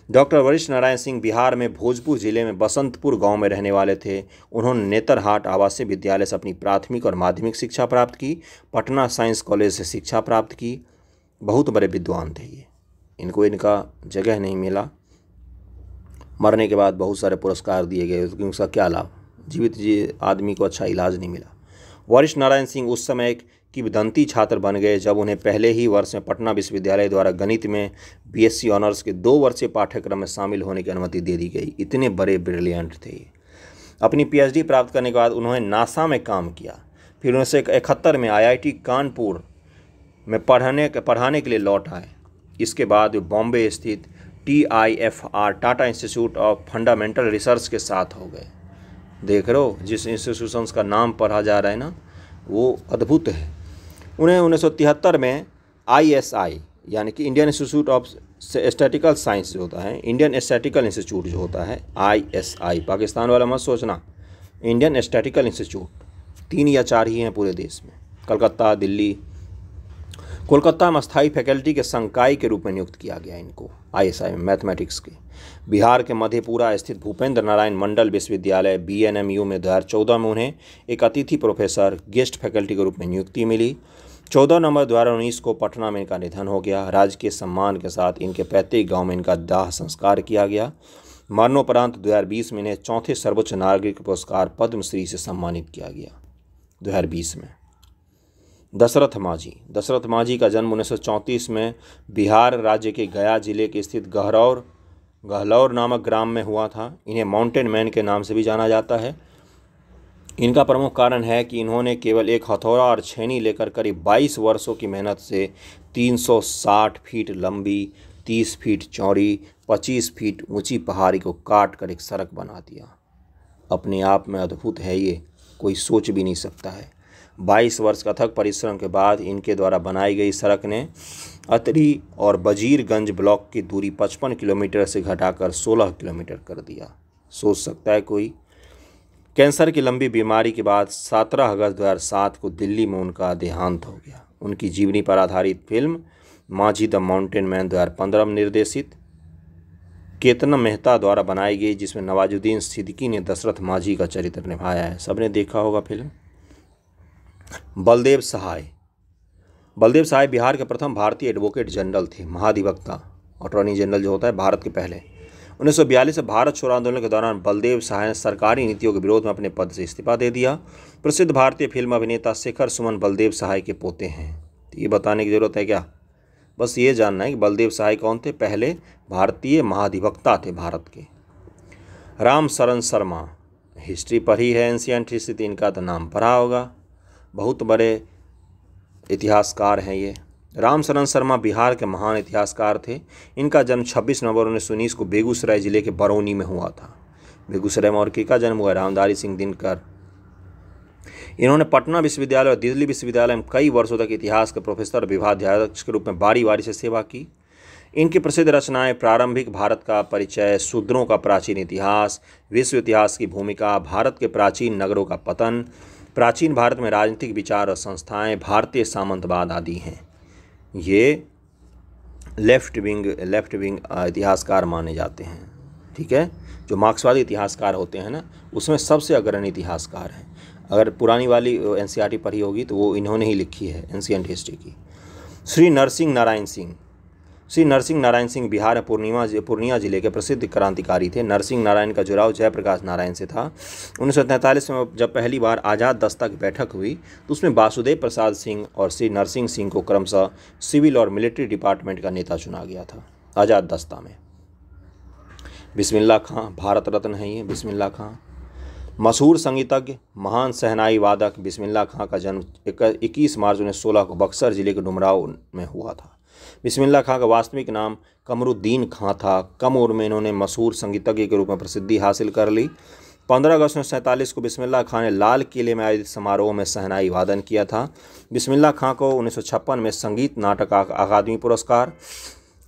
डॉक्टर वरिष्ठ नारायण सिंह बिहार में भोजपुर जिले में बसंतपुर गांव में रहने वाले थे। उन्होंने नेतरहाट आवासीय विद्यालय से अपनी प्राथमिक और माध्यमिक शिक्षा प्राप्त की। पटना साइंस कॉलेज से शिक्षा प्राप्त की। बहुत बड़े विद्वान थे ये। इनको इनका जगह नहीं मिला, मरने के बाद बहुत सारे पुरस्कार दिए गए, उसका क्या लाभ, जीवित आदमी को अच्छा इलाज नहीं मिला। वरिष्ठ नारायण सिंह उस समय एक किंवदंती छात्र बन गए जब उन्हें पहले ही वर्ष में पटना विश्वविद्यालय द्वारा गणित में बीएससी ऑनर्स के 2 वर्षीय पाठ्यक्रम में शामिल होने की अनुमति दे दी गई। इतने बड़े ब्रिलियंट थे ये। अपनी पीएचडी प्राप्त करने के बाद उन्होंने नासा में काम किया। फिर 1971 में आईआईटी कानपुर में पढ़ाने के लिए लौट आए। इसके बाद वे बॉम्बे स्थित TIFR Tata institute of fundamental research के साथ हो गए। देख रहे हो, जिस इंस्टीट्यूशंस का नाम पढ़ा जा रहा है ना, वो अद्भुत है। उन्हें 1973 में ISI यानी कि Indian institute of statistical science जो होता है, इंडियन स्टैटिकल इंस्टीट्यूट जो होता है, ISI, पाकिस्तान वाला मत सोचना, इंडियन स्टैटिकल इंस्टीट्यूट 3 या 4 ही हैं पूरे देश में, कलकत्ता, दिल्ली। कोलकाता में स्थायी फैकल्टी के संकाय के रूप में नियुक्त किया गया इनको ISI में मैथमेटिक्स के। बिहार के मधेपुरा स्थित भूपेंद्र नारायण मंडल विश्वविद्यालय BNMU में 2014 में उन्हें एक अतिथि प्रोफेसर गेस्ट फैकल्टी के रूप में नियुक्ति मिली। 14 नवंबर 2019 को पटना में इनका निधन हो गया। राजकीय सम्मान के साथ इनके पैतृक गाँव में इनका दाह संस्कार किया गया। मरणोपरांत 2020 में इन्हें 4थे सर्वोच्च नागरिक पुरस्कार पद्मश्री से सम्मानित किया गया 2020 में। दशरथ मांझी का जन्म 1934 में बिहार राज्य के गया जिले के स्थित गहलौर नामक ग्राम में हुआ था। इन्हें माउंटेन मैन के नाम से भी जाना जाता है। इनका प्रमुख कारण है कि इन्होंने केवल एक हथौड़ा और छेनी लेकर करीब 22 वर्षों की मेहनत से 360 फीट लंबी 30 फीट चौड़ी 25 फीट ऊंची पहाड़ी को काट कर एक सड़क बना दिया। अपने आप में अद्भुत है ये, कोई सोच भी नहीं सकता है। 22 वर्ष का अथक परिश्रम के बाद इनके द्वारा बनाई गई सड़क ने अतरी और वजीरगंज ब्लॉक की दूरी 55 किलोमीटर से घटाकर 16 किलोमीटर कर दिया। सोच सकता है कोई। कैंसर की लंबी बीमारी के बाद 17 अगस्त 2007 को दिल्ली में उनका देहांत हो गया। उनकी जीवनी पर आधारित फिल्म माझी द माउंटेन मैन 2015 में निर्देशित केतन मेहता द्वारा बनाई गई, जिसमें नवाजुद्दीन सिद्दीकी ने दशरथ माझी का चरित्र निभाया है। सबने देखा होगा फिल्म। बलदेव सहाय बिहार के प्रथम भारतीय एडवोकेट जनरल थे, महाधिवक्ता, अटॉर्नी जनरल जो होता है भारत के पहले। 1942 में भारत छोड़ो आंदोलन के दौरान बलदेव सहाय ने सरकारी नीतियों के विरोध में अपने पद से इस्तीफा दे दिया। प्रसिद्ध भारतीय फिल्म अभिनेता शेखर सुमन बलदेव सहाय के पोते हैं। तो ये बताने की जरूरत है क्या? बस ये जानना है कि बलदेव सहाय कौन थे? पहले भारतीय महाधिवक्ता थे भारत के। राम शरण शर्मा, हिस्ट्री पढ़ी है, एंशिएंट हिस्ट्री, तो इनका तो नाम पढ़ा होगा। बहुत बड़े इतिहासकार हैं ये। राम शरण शर्मा बिहार के महान इतिहासकार थे। इनका जन्म 26 नवंबर 1919 को बेगूसराय जिले के बरौनी में हुआ था। बेगूसराय में और किसका जन्म हुआ? रामधारी सिंह दिनकर। इन्होंने पटना विश्वविद्यालय और दिल्ली विश्वविद्यालय में कई वर्षों तक इतिहास के प्रोफेसर और विभागाध्यक्ष के रूप में बारी बारी से सेवा की। इनकी प्रसिद्ध रचनाएं प्रारंभिक भारत का परिचय, शूद्रों का प्राचीन इतिहास, विश्व इतिहास की भूमिका, भारत के प्राचीन नगरों का पतन, प्राचीन भारत में राजनीतिक विचार और संस्थाएं, भारतीय सामंतवाद आदि हैं। ये लेफ्ट विंग इतिहासकार माने जाते हैं। ठीक है, जो मार्क्सवादी इतिहासकार होते हैं ना, उसमें सबसे अग्रणी इतिहासकार हैं। अगर पुरानी वाली एनसीईआरटी पढ़ी होगी तो वो इन्होंने ही लिखी है, एंशिएंट हिस्ट्री की। श्री नरसिंह नारायण सिंह बिहार में पूर्णिया जिले के प्रसिद्ध क्रांतिकारी थे। नरसिंह नारायण का जुड़ाव जयप्रकाश नारायण से था। 1943 में जब पहली बार आज़ाद दस्ता की बैठक हुई तो उसमें वासुदेव प्रसाद सिंह और श्री नरसिंह सिंह को क्रमशः सिविल और मिलिट्री डिपार्टमेंट का नेता चुना गया था आज़ाद दस्ता में। बिस्मिल्लाह खां, भारत रत्न है ये बिस्मिल्लाह खां। मशहूर संगीतज्ञ, महान शहनाई वादक बिस्मिल्लाह खां का जन्म 21 मार्च 1916 को बक्सर जिले के डुमराव में हुआ था। बिस्मिल्लाह खां का वास्तविक नाम कमरुद्दीन खां था। कम उम्र में इन्होंने मशहूर संगीतज्ञ के रूप में प्रसिद्धि हासिल कर ली। 15 अगस्त 1947 को बिस्मिल्लाह खां ने लाल किले में आयोजित समारोह में शहनाई वादन किया था। बिस्मिल्लाह खां को 1956 में संगीत नाटक अकादमी पुरस्कार,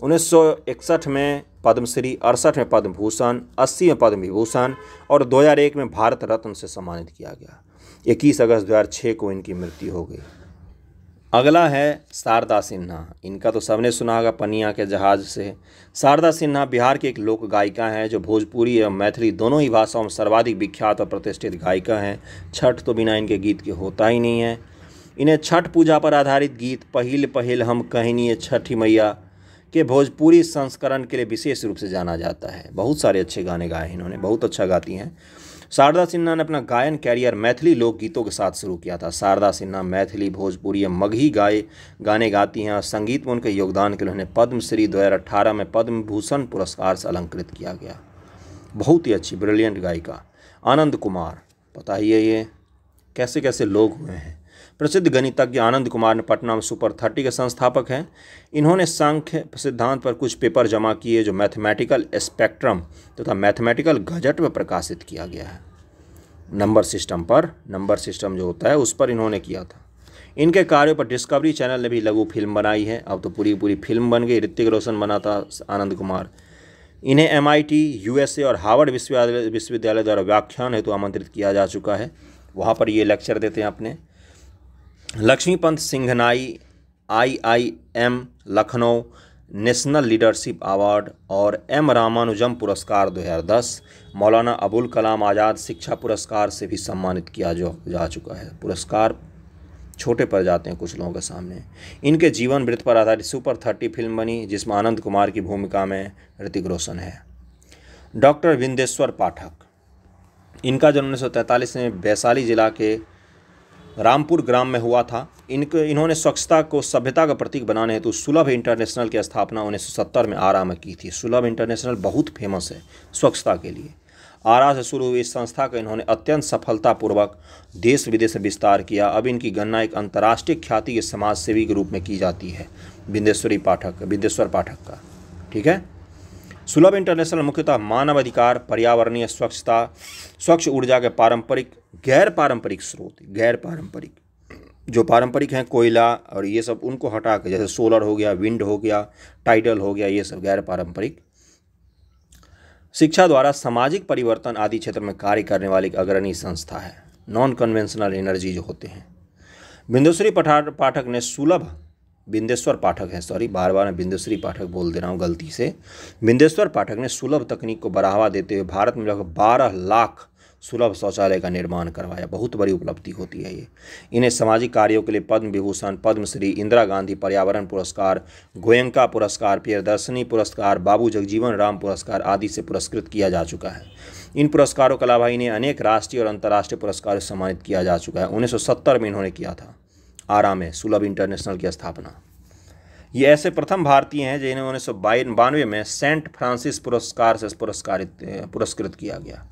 1961 में पद्मश्री, 68 में पद्म भूषण, 80 में पद्म विभूषण और 2001 में भारत रत्न से सम्मानित किया गया। 21 अगस्त 2006 को इनकी मृत्यु हो गई। अगला है शारदा सिन्हा। इनका तो सबने सुना होगा, पनिया के जहाज से। शारदा सिन्हा बिहार की एक लोक गायिका हैं जो भोजपुरी एवं मैथिली दोनों ही भाषाओं में सर्वाधिक विख्यात और प्रतिष्ठित गायिका हैं। छठ तो बिना इनके गीत के होता ही नहीं है। इन्हें छठ पूजा पर आधारित गीत पहिल पहिल हम कहनिए छठी मैया के भोजपुरी संस्करण के लिए विशेष रूप से जाना जाता है। बहुत सारे अच्छे गाने गाए इन्होंने, बहुत अच्छा गाती हैं। शारदा सिन्हा ने अपना गायन कैरियर मैथिली लोकगीतों के साथ शुरू किया था। शारदा सिन्हा मैथिली, भोजपुरी एवं मगही गाने गाती हैं और संगीत में उनके योगदान के लिए उन्हें पद्मश्री 2018 में पद्म भूषण पुरस्कार से अलंकृत किया गया। बहुत ही अच्छी ब्रिलियंट गायिका। आनंद कुमार, पता ही है ये कैसे कैसे लोग हुए हैं। प्रसिद्ध गणितज्ञ आनंद कुमार ने पटना में सुपर 30 के संस्थापक हैं। इन्होंने सांख्य सिद्धांत पर कुछ पेपर जमा किए जो मैथमेटिकल स्पेक्ट्रम तथा मैथमेटिकल गजट में प्रकाशित किया गया है। नंबर सिस्टम जो होता है उस पर इन्होंने किया था। इनके कार्यों पर डिस्कवरी चैनल ने भी लघु फिल्म बनाई है। अब तो पूरी फिल्म बन गई। ऋतिक रोशन बना था आनंद कुमार। इन्हें MIT, USA और हार्वर्ड विश्वविद्यालय द्वारा व्याख्यान हेतु आमंत्रित किया जा चुका है। वहाँ पर ये लेक्चर देते हैं अपने। लक्ष्मीपंत सिंघनाई IIM Lucknow national leadership award और M रामानुजम पुरस्कार 2010, मौलाना अबुल कलाम आज़ाद शिक्षा पुरस्कार से भी सम्मानित किया जा चुका है। पुरस्कार छोटे पड़ जाते हैं कुछ लोगों के सामने। इनके जीवन वृत्त पर आधारित सुपर 30 फिल्म बनी जिसमें आनंद कुमार की भूमिका में ऋतिक रोशन है। डॉक्टर विंदेश्वर पाठक, इनका जन्म 1943 में वैशाली जिला के रामपुर ग्राम में हुआ था। इन्होंने स्वच्छता को सभ्यता का प्रतीक बनाने हेतु सुलभ इंटरनेशनल की स्थापना 1970 में आरा में की थी। सुलभ इंटरनेशनल बहुत फेमस है स्वच्छता के लिए। आरा से शुरू हुई इस संस्था का इन्होंने अत्यंत सफलतापूर्वक देश विदेश में विस्तार किया। अब इनकी गणना एक अंतर्राष्ट्रीय ख्याति के समाज सेवी के रूप में की जाती है। बिंदेश्वर पाठक का। ठीक है। सुलभ इंटरनेशनल मुख्यतः मानव अधिकार, पर्यावरणीय स्वच्छता, स्वच्छ ऊर्जा के पारंपरिक, गैर पारंपरिक स्रोत, गैर पारंपरिक जो पारंपरिक हैं कोयला और ये सब, उनको हटा के, जैसे सोलर हो गया, विंड हो गया, टाइडल हो गया, ये सब गैर पारंपरिक। शिक्षा द्वारा सामाजिक परिवर्तन आदि क्षेत्र में कार्य करने वाली एक अग्रणी संस्था है। नॉन कन्वेंशनल एनर्जी जो होते हैं। बिंदुश्री पाठक ने सुलभ, बिंदेश्वर पाठक है, सॉरी बार बार मैं बिंदुश्री पाठक बोल दे रहा हूँ गलती से। बिंदेश्वर पाठक ने सुलभ तकनीक को बढ़ावा देते हुए भारत में लगभग 12 लाख सुलभ शौचालय का निर्माण करवाया। बहुत बड़ी उपलब्धि होती है ये। इन्हें सामाजिक कार्यों के लिए पद्म विभूषण, पद्मश्री, इंदिरा गांधी पर्यावरण पुरस्कार, गोयंका पुरस्कार, प्रियदर्शनी पुरस्कार, बाबू जगजीवन राम पुरस्कार आदि से पुरस्कृत किया जा चुका है। इन पुरस्कारों के अलावा इन्हें अनेक राष्ट्रीय और अंतर्राष्ट्रीय पुरस्कारों से सम्मानित किया जा चुका है। 1970 में इन्होंने किया था आरा में सुलभ इंटरनेशनल की स्थापना। ये ऐसे प्रथम भारतीय हैं जिन्हें 1992 में सेंट फ्रांसिस पुरस्कार से पुरस्कृत किया गया।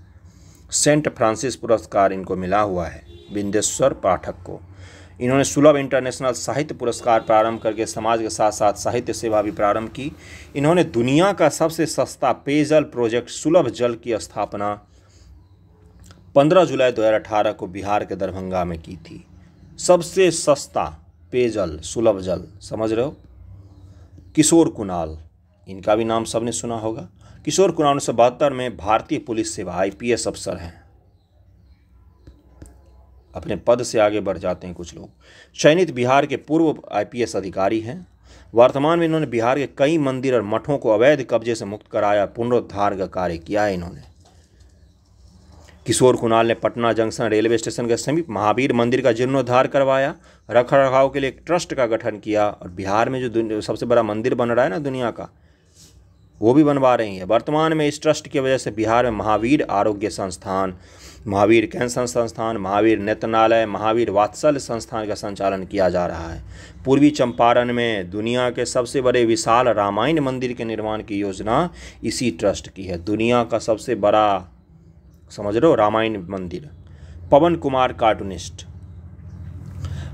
सेंट फ्रांसिस पुरस्कार इनको मिला हुआ है, बिंदेश्वर पाठक को। इन्होंने सुलभ इंटरनेशनल साहित्य पुरस्कार प्रारंभ करके समाज के साथ साथ साहित्य सेवा भी प्रारंभ की। इन्होंने दुनिया का सबसे सस्ता पेयजल प्रोजेक्ट सुलभ जल की स्थापना 15 जुलाई 2018 को बिहार के दरभंगा में की थी। सबसे सस्ता पेयजल सुलभ जल, समझ रहे हो। किशोर कुणाल, इनका भी नाम सबने सुना होगा। किशोर कुणाल 1972 में भारतीय पुलिस सेवा IPS अफसर हैं। अपने पद से आगे बढ़ जाते हैं कुछ लोग। चयनित बिहार के पूर्व IPS अधिकारी हैं। वर्तमान में इन्होंने बिहार के कई मंदिर और मठों को अवैध कब्जे से मुक्त कराया, पुनरुद्धार का कार्य किया है इन्होंने। किशोर कुणाल ने पटना जंक्शन रेलवे स्टेशन के समीप महावीर मंदिर का जीर्णोद्धार करवाया, रख रखाव के लिए एक ट्रस्ट का गठन किया और बिहार में जो सबसे बड़ा मंदिर बन रहा है ना दुनिया का, वो भी बनवा रही है। वर्तमान में इस ट्रस्ट की वजह से बिहार में महावीर आरोग्य संस्थान, महावीर कैंसर संस्थान, महावीर नेत्रनालय, महावीर वात्सल्य संस्थान का संचालन किया जा रहा है। पूर्वी चंपारण में दुनिया के सबसे बड़े विशाल रामायण मंदिर के निर्माण की योजना इसी ट्रस्ट की है। दुनिया का सबसे बड़ा, समझ रहे हो, रामायण मंदिर। पवन कुमार कार्टूनिस्ट।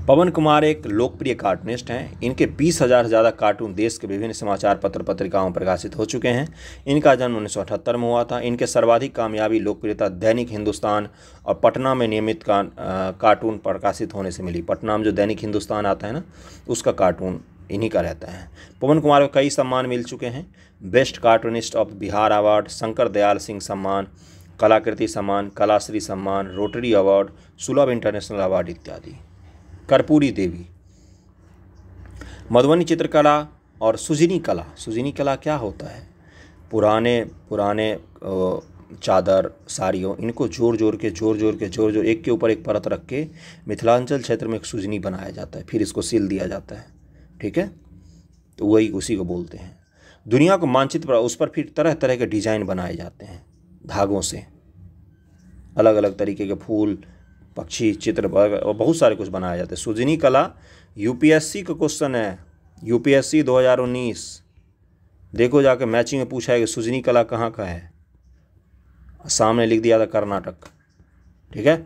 पवन कुमार एक लोकप्रिय कार्टूनिस्ट हैं। इनके 20,000 से ज़्यादा कार्टून देश के विभिन्न समाचार पत्र पत्रिकाओं में प्रकाशित हो चुके हैं। इनका जन्म 1978 में हुआ था। इनके सर्वाधिक कामयाबी लोकप्रियता दैनिक हिंदुस्तान और पटना में नियमित कार्टून प्रकाशित होने से मिली। पटना में जो दैनिक हिंदुस्तान आता है ना, उसका कार्टून इन्हीं का रहता है। पवन कुमार को कई सम्मान मिल चुके हैं। Best cartoonist of Bihar award, Shankar Dayal Singh सम्मान, कलाकृति सम्मान, कलाश्री सम्मान, रोटरी अवार्ड, सुलभ इंटरनेशनल अवार्ड इत्यादि। कर्पूरी देवी, मधुबनी चित्रकला और सुजनी कला। सुजनी कला क्या होता है? पुराने चादर, साड़ियों, इनको जोड़ जोड़ एक के ऊपर एक परत रख के मिथिलांचल क्षेत्र में एक सुजनी बनाया जाता है, फिर इसको सिल दिया जाता है। ठीक है, तो वही उसी को बोलते हैं। दुनिया को मानचित्र पर, उस पर फिर तरह तरह के डिजाइन बनाए जाते हैं धागों से, अलग अलग तरीके के फूल, पक्षी चित्र और बहुत सारे कुछ बनाया जाता है। सुजनी कला UPSC का क्वेश्चन है, UPSC 2019। देखो जाके मैचिंग में पूछा है कि सुजनी कला कहाँ का है, सामने लिख दिया था कर्नाटक। ठीक है,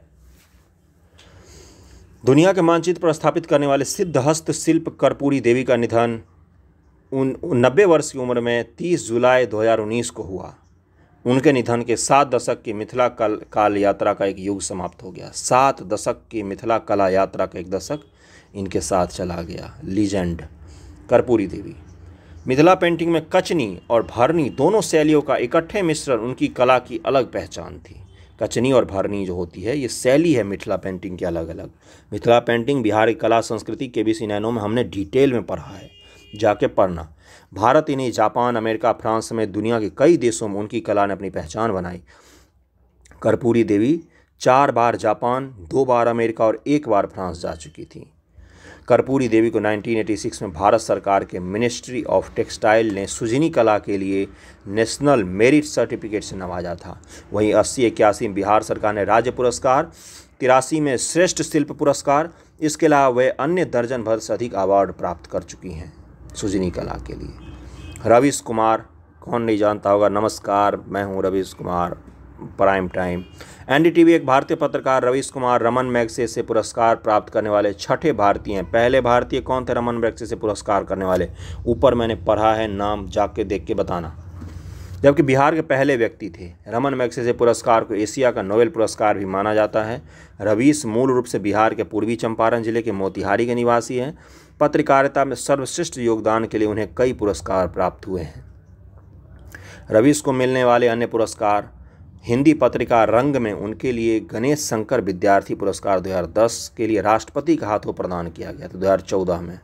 दुनिया के मानचित्र पर स्थापित करने वाले सिद्ध हस्त शिल्प कर्पूरी देवी का निधन 90 वर्ष की उम्र में 30 जुलाई 2019 को हुआ। उनके निधन के 7 दशक की मिथिला काल यात्रा का एक युग समाप्त हो गया। 7 दशक की मिथिला कला यात्रा का एक दशक इनके साथ चला गया। लीजेंड कर्पूरी देवी। मिथिला पेंटिंग में कचनी और भरनी दोनों शैलियों का इकट्ठे मिश्रण उनकी कला की अलग पहचान थी। कचनी और भरनी जो होती है, ये शैली है मिथिला पेंटिंग की अलग अलग। मिथिला पेंटिंग बिहार की कला संस्कृति KBC नैनो में हमने डिटेल में पढ़ा है, जाके पढ़ना। भारत ही नहीं, जापान, अमेरिका, फ्रांस समेत दुनिया के कई देशों में उनकी कला ने अपनी पहचान बनाई। कर्पूरी देवी 4 बार जापान, 2 बार अमेरिका और 1 बार फ्रांस जा चुकी थी। कर्पूरी देवी को 1986 में भारत सरकार के मिनिस्ट्री ऑफ टेक्सटाइल ने सुजनी कला के लिए नेशनल मेरिट सर्टिफिकेट से नवाजा था। वहीं 80-81 में बिहार सरकार ने राज्य पुरस्कार, 83 में श्रेष्ठ शिल्प पुरस्कार, इसके अलावा वे अन्य दर्जन भर से अधिक अवार्ड प्राप्त कर चुकी हैं सुजनी कला के लिए। रवीश कुमार, कौन नहीं जानता होगा। नमस्कार, मैं हूं Ravish Kumar, prime time. NDTV एक भारतीय पत्रकार रवीश कुमार रमन मैगसेसे पुरस्कार प्राप्त करने वाले छठे भारतीय हैं। पहले भारतीय कौन थे रमन मैगसेसे पुरस्कार करने वाले? ऊपर मैंने पढ़ा है, नाम जाके देख के बताना। जबकि बिहार के पहले व्यक्ति थे। रमन मैगसेसे पुरस्कार को एशिया का नोबेल पुरस्कार भी माना जाता है। रवीश मूल रूप से बिहार के पूर्वी चंपारण जिले के मोतिहारी के निवासी हैं। पत्रकारिता में सर्वश्रेष्ठ योगदान के लिए उन्हें कई पुरस्कार प्राप्त हुए हैं। रवीश को मिलने वाले अन्य पुरस्कार: हिंदी पत्रिका रंग में उनके लिए गणेश शंकर विद्यार्थी पुरस्कार 2010 के लिए राष्ट्रपति के हाथों प्रदान किया गया था। 2014 में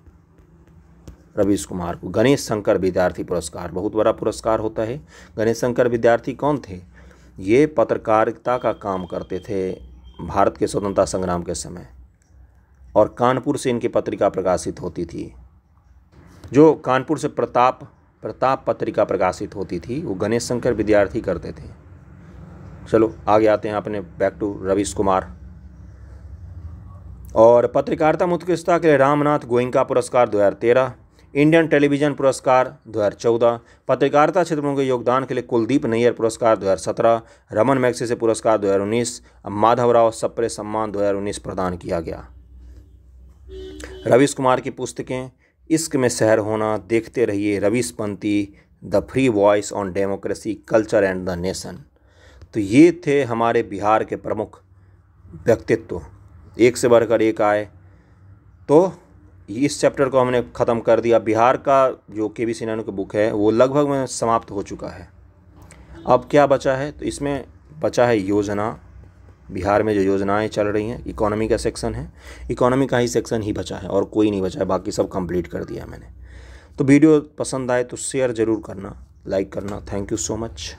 रवीश कुमार को गणेश शंकर विद्यार्थी पुरस्कार, बहुत बड़ा पुरस्कार होता है। गणेश शंकर विद्यार्थी कौन थे? ये पत्रकारिता का काम करते थे भारत के स्वतंत्रता संग्राम के समय, और कानपुर से इनकी पत्रिका प्रकाशित होती थी। जो कानपुर से प्रताप पत्रिका प्रकाशित होती थी, वो गणेश शंकर विद्यार्थी करते थे। चलो आगे आते हैं अपने बैक टू रवीश कुमार। और पत्रकारिता में उत्कृष्टता के लिए रामनाथ गोयनका पुरस्कार 2013, इंडियन टेलीविजन पुरस्कार 2014, पत्रकारिता क्षेत्र में उनके योगदान के लिए कुलदीप नैयर पुरस्कार 2017, रमन मैगसेसे पुरस्कार 2019, माधवराव सप्रे सम्मान 2019 प्रदान किया गया। रवीश कुमार की पुस्तकें: इश्क में शहर होना, देखते रहिए, रवीशपंथी, the free voice on democracy, culture and the nation. तो ये थे हमारे बिहार के प्रमुख व्यक्तित्व, एक से बढ़कर एक आए। तो इस चैप्टर को हमने ख़त्म कर दिया। बिहार का जो KV सिन्हा की बुक है वो लगभग में समाप्त हो चुका है। अब क्या बचा है? तो इसमें बचा है योजना, बिहार में जो योजनाएं चल रही हैं। इकोनॉमी का सेक्शन है, इकोनॉमी का ही सेक्शन ही बचा है और कोई नहीं बचा है, बाकी सब कंप्लीट कर दिया मैंने। तो वीडियो पसंद आए तो शेयर ज़रूर करना, लाइक करना। Thank you so much.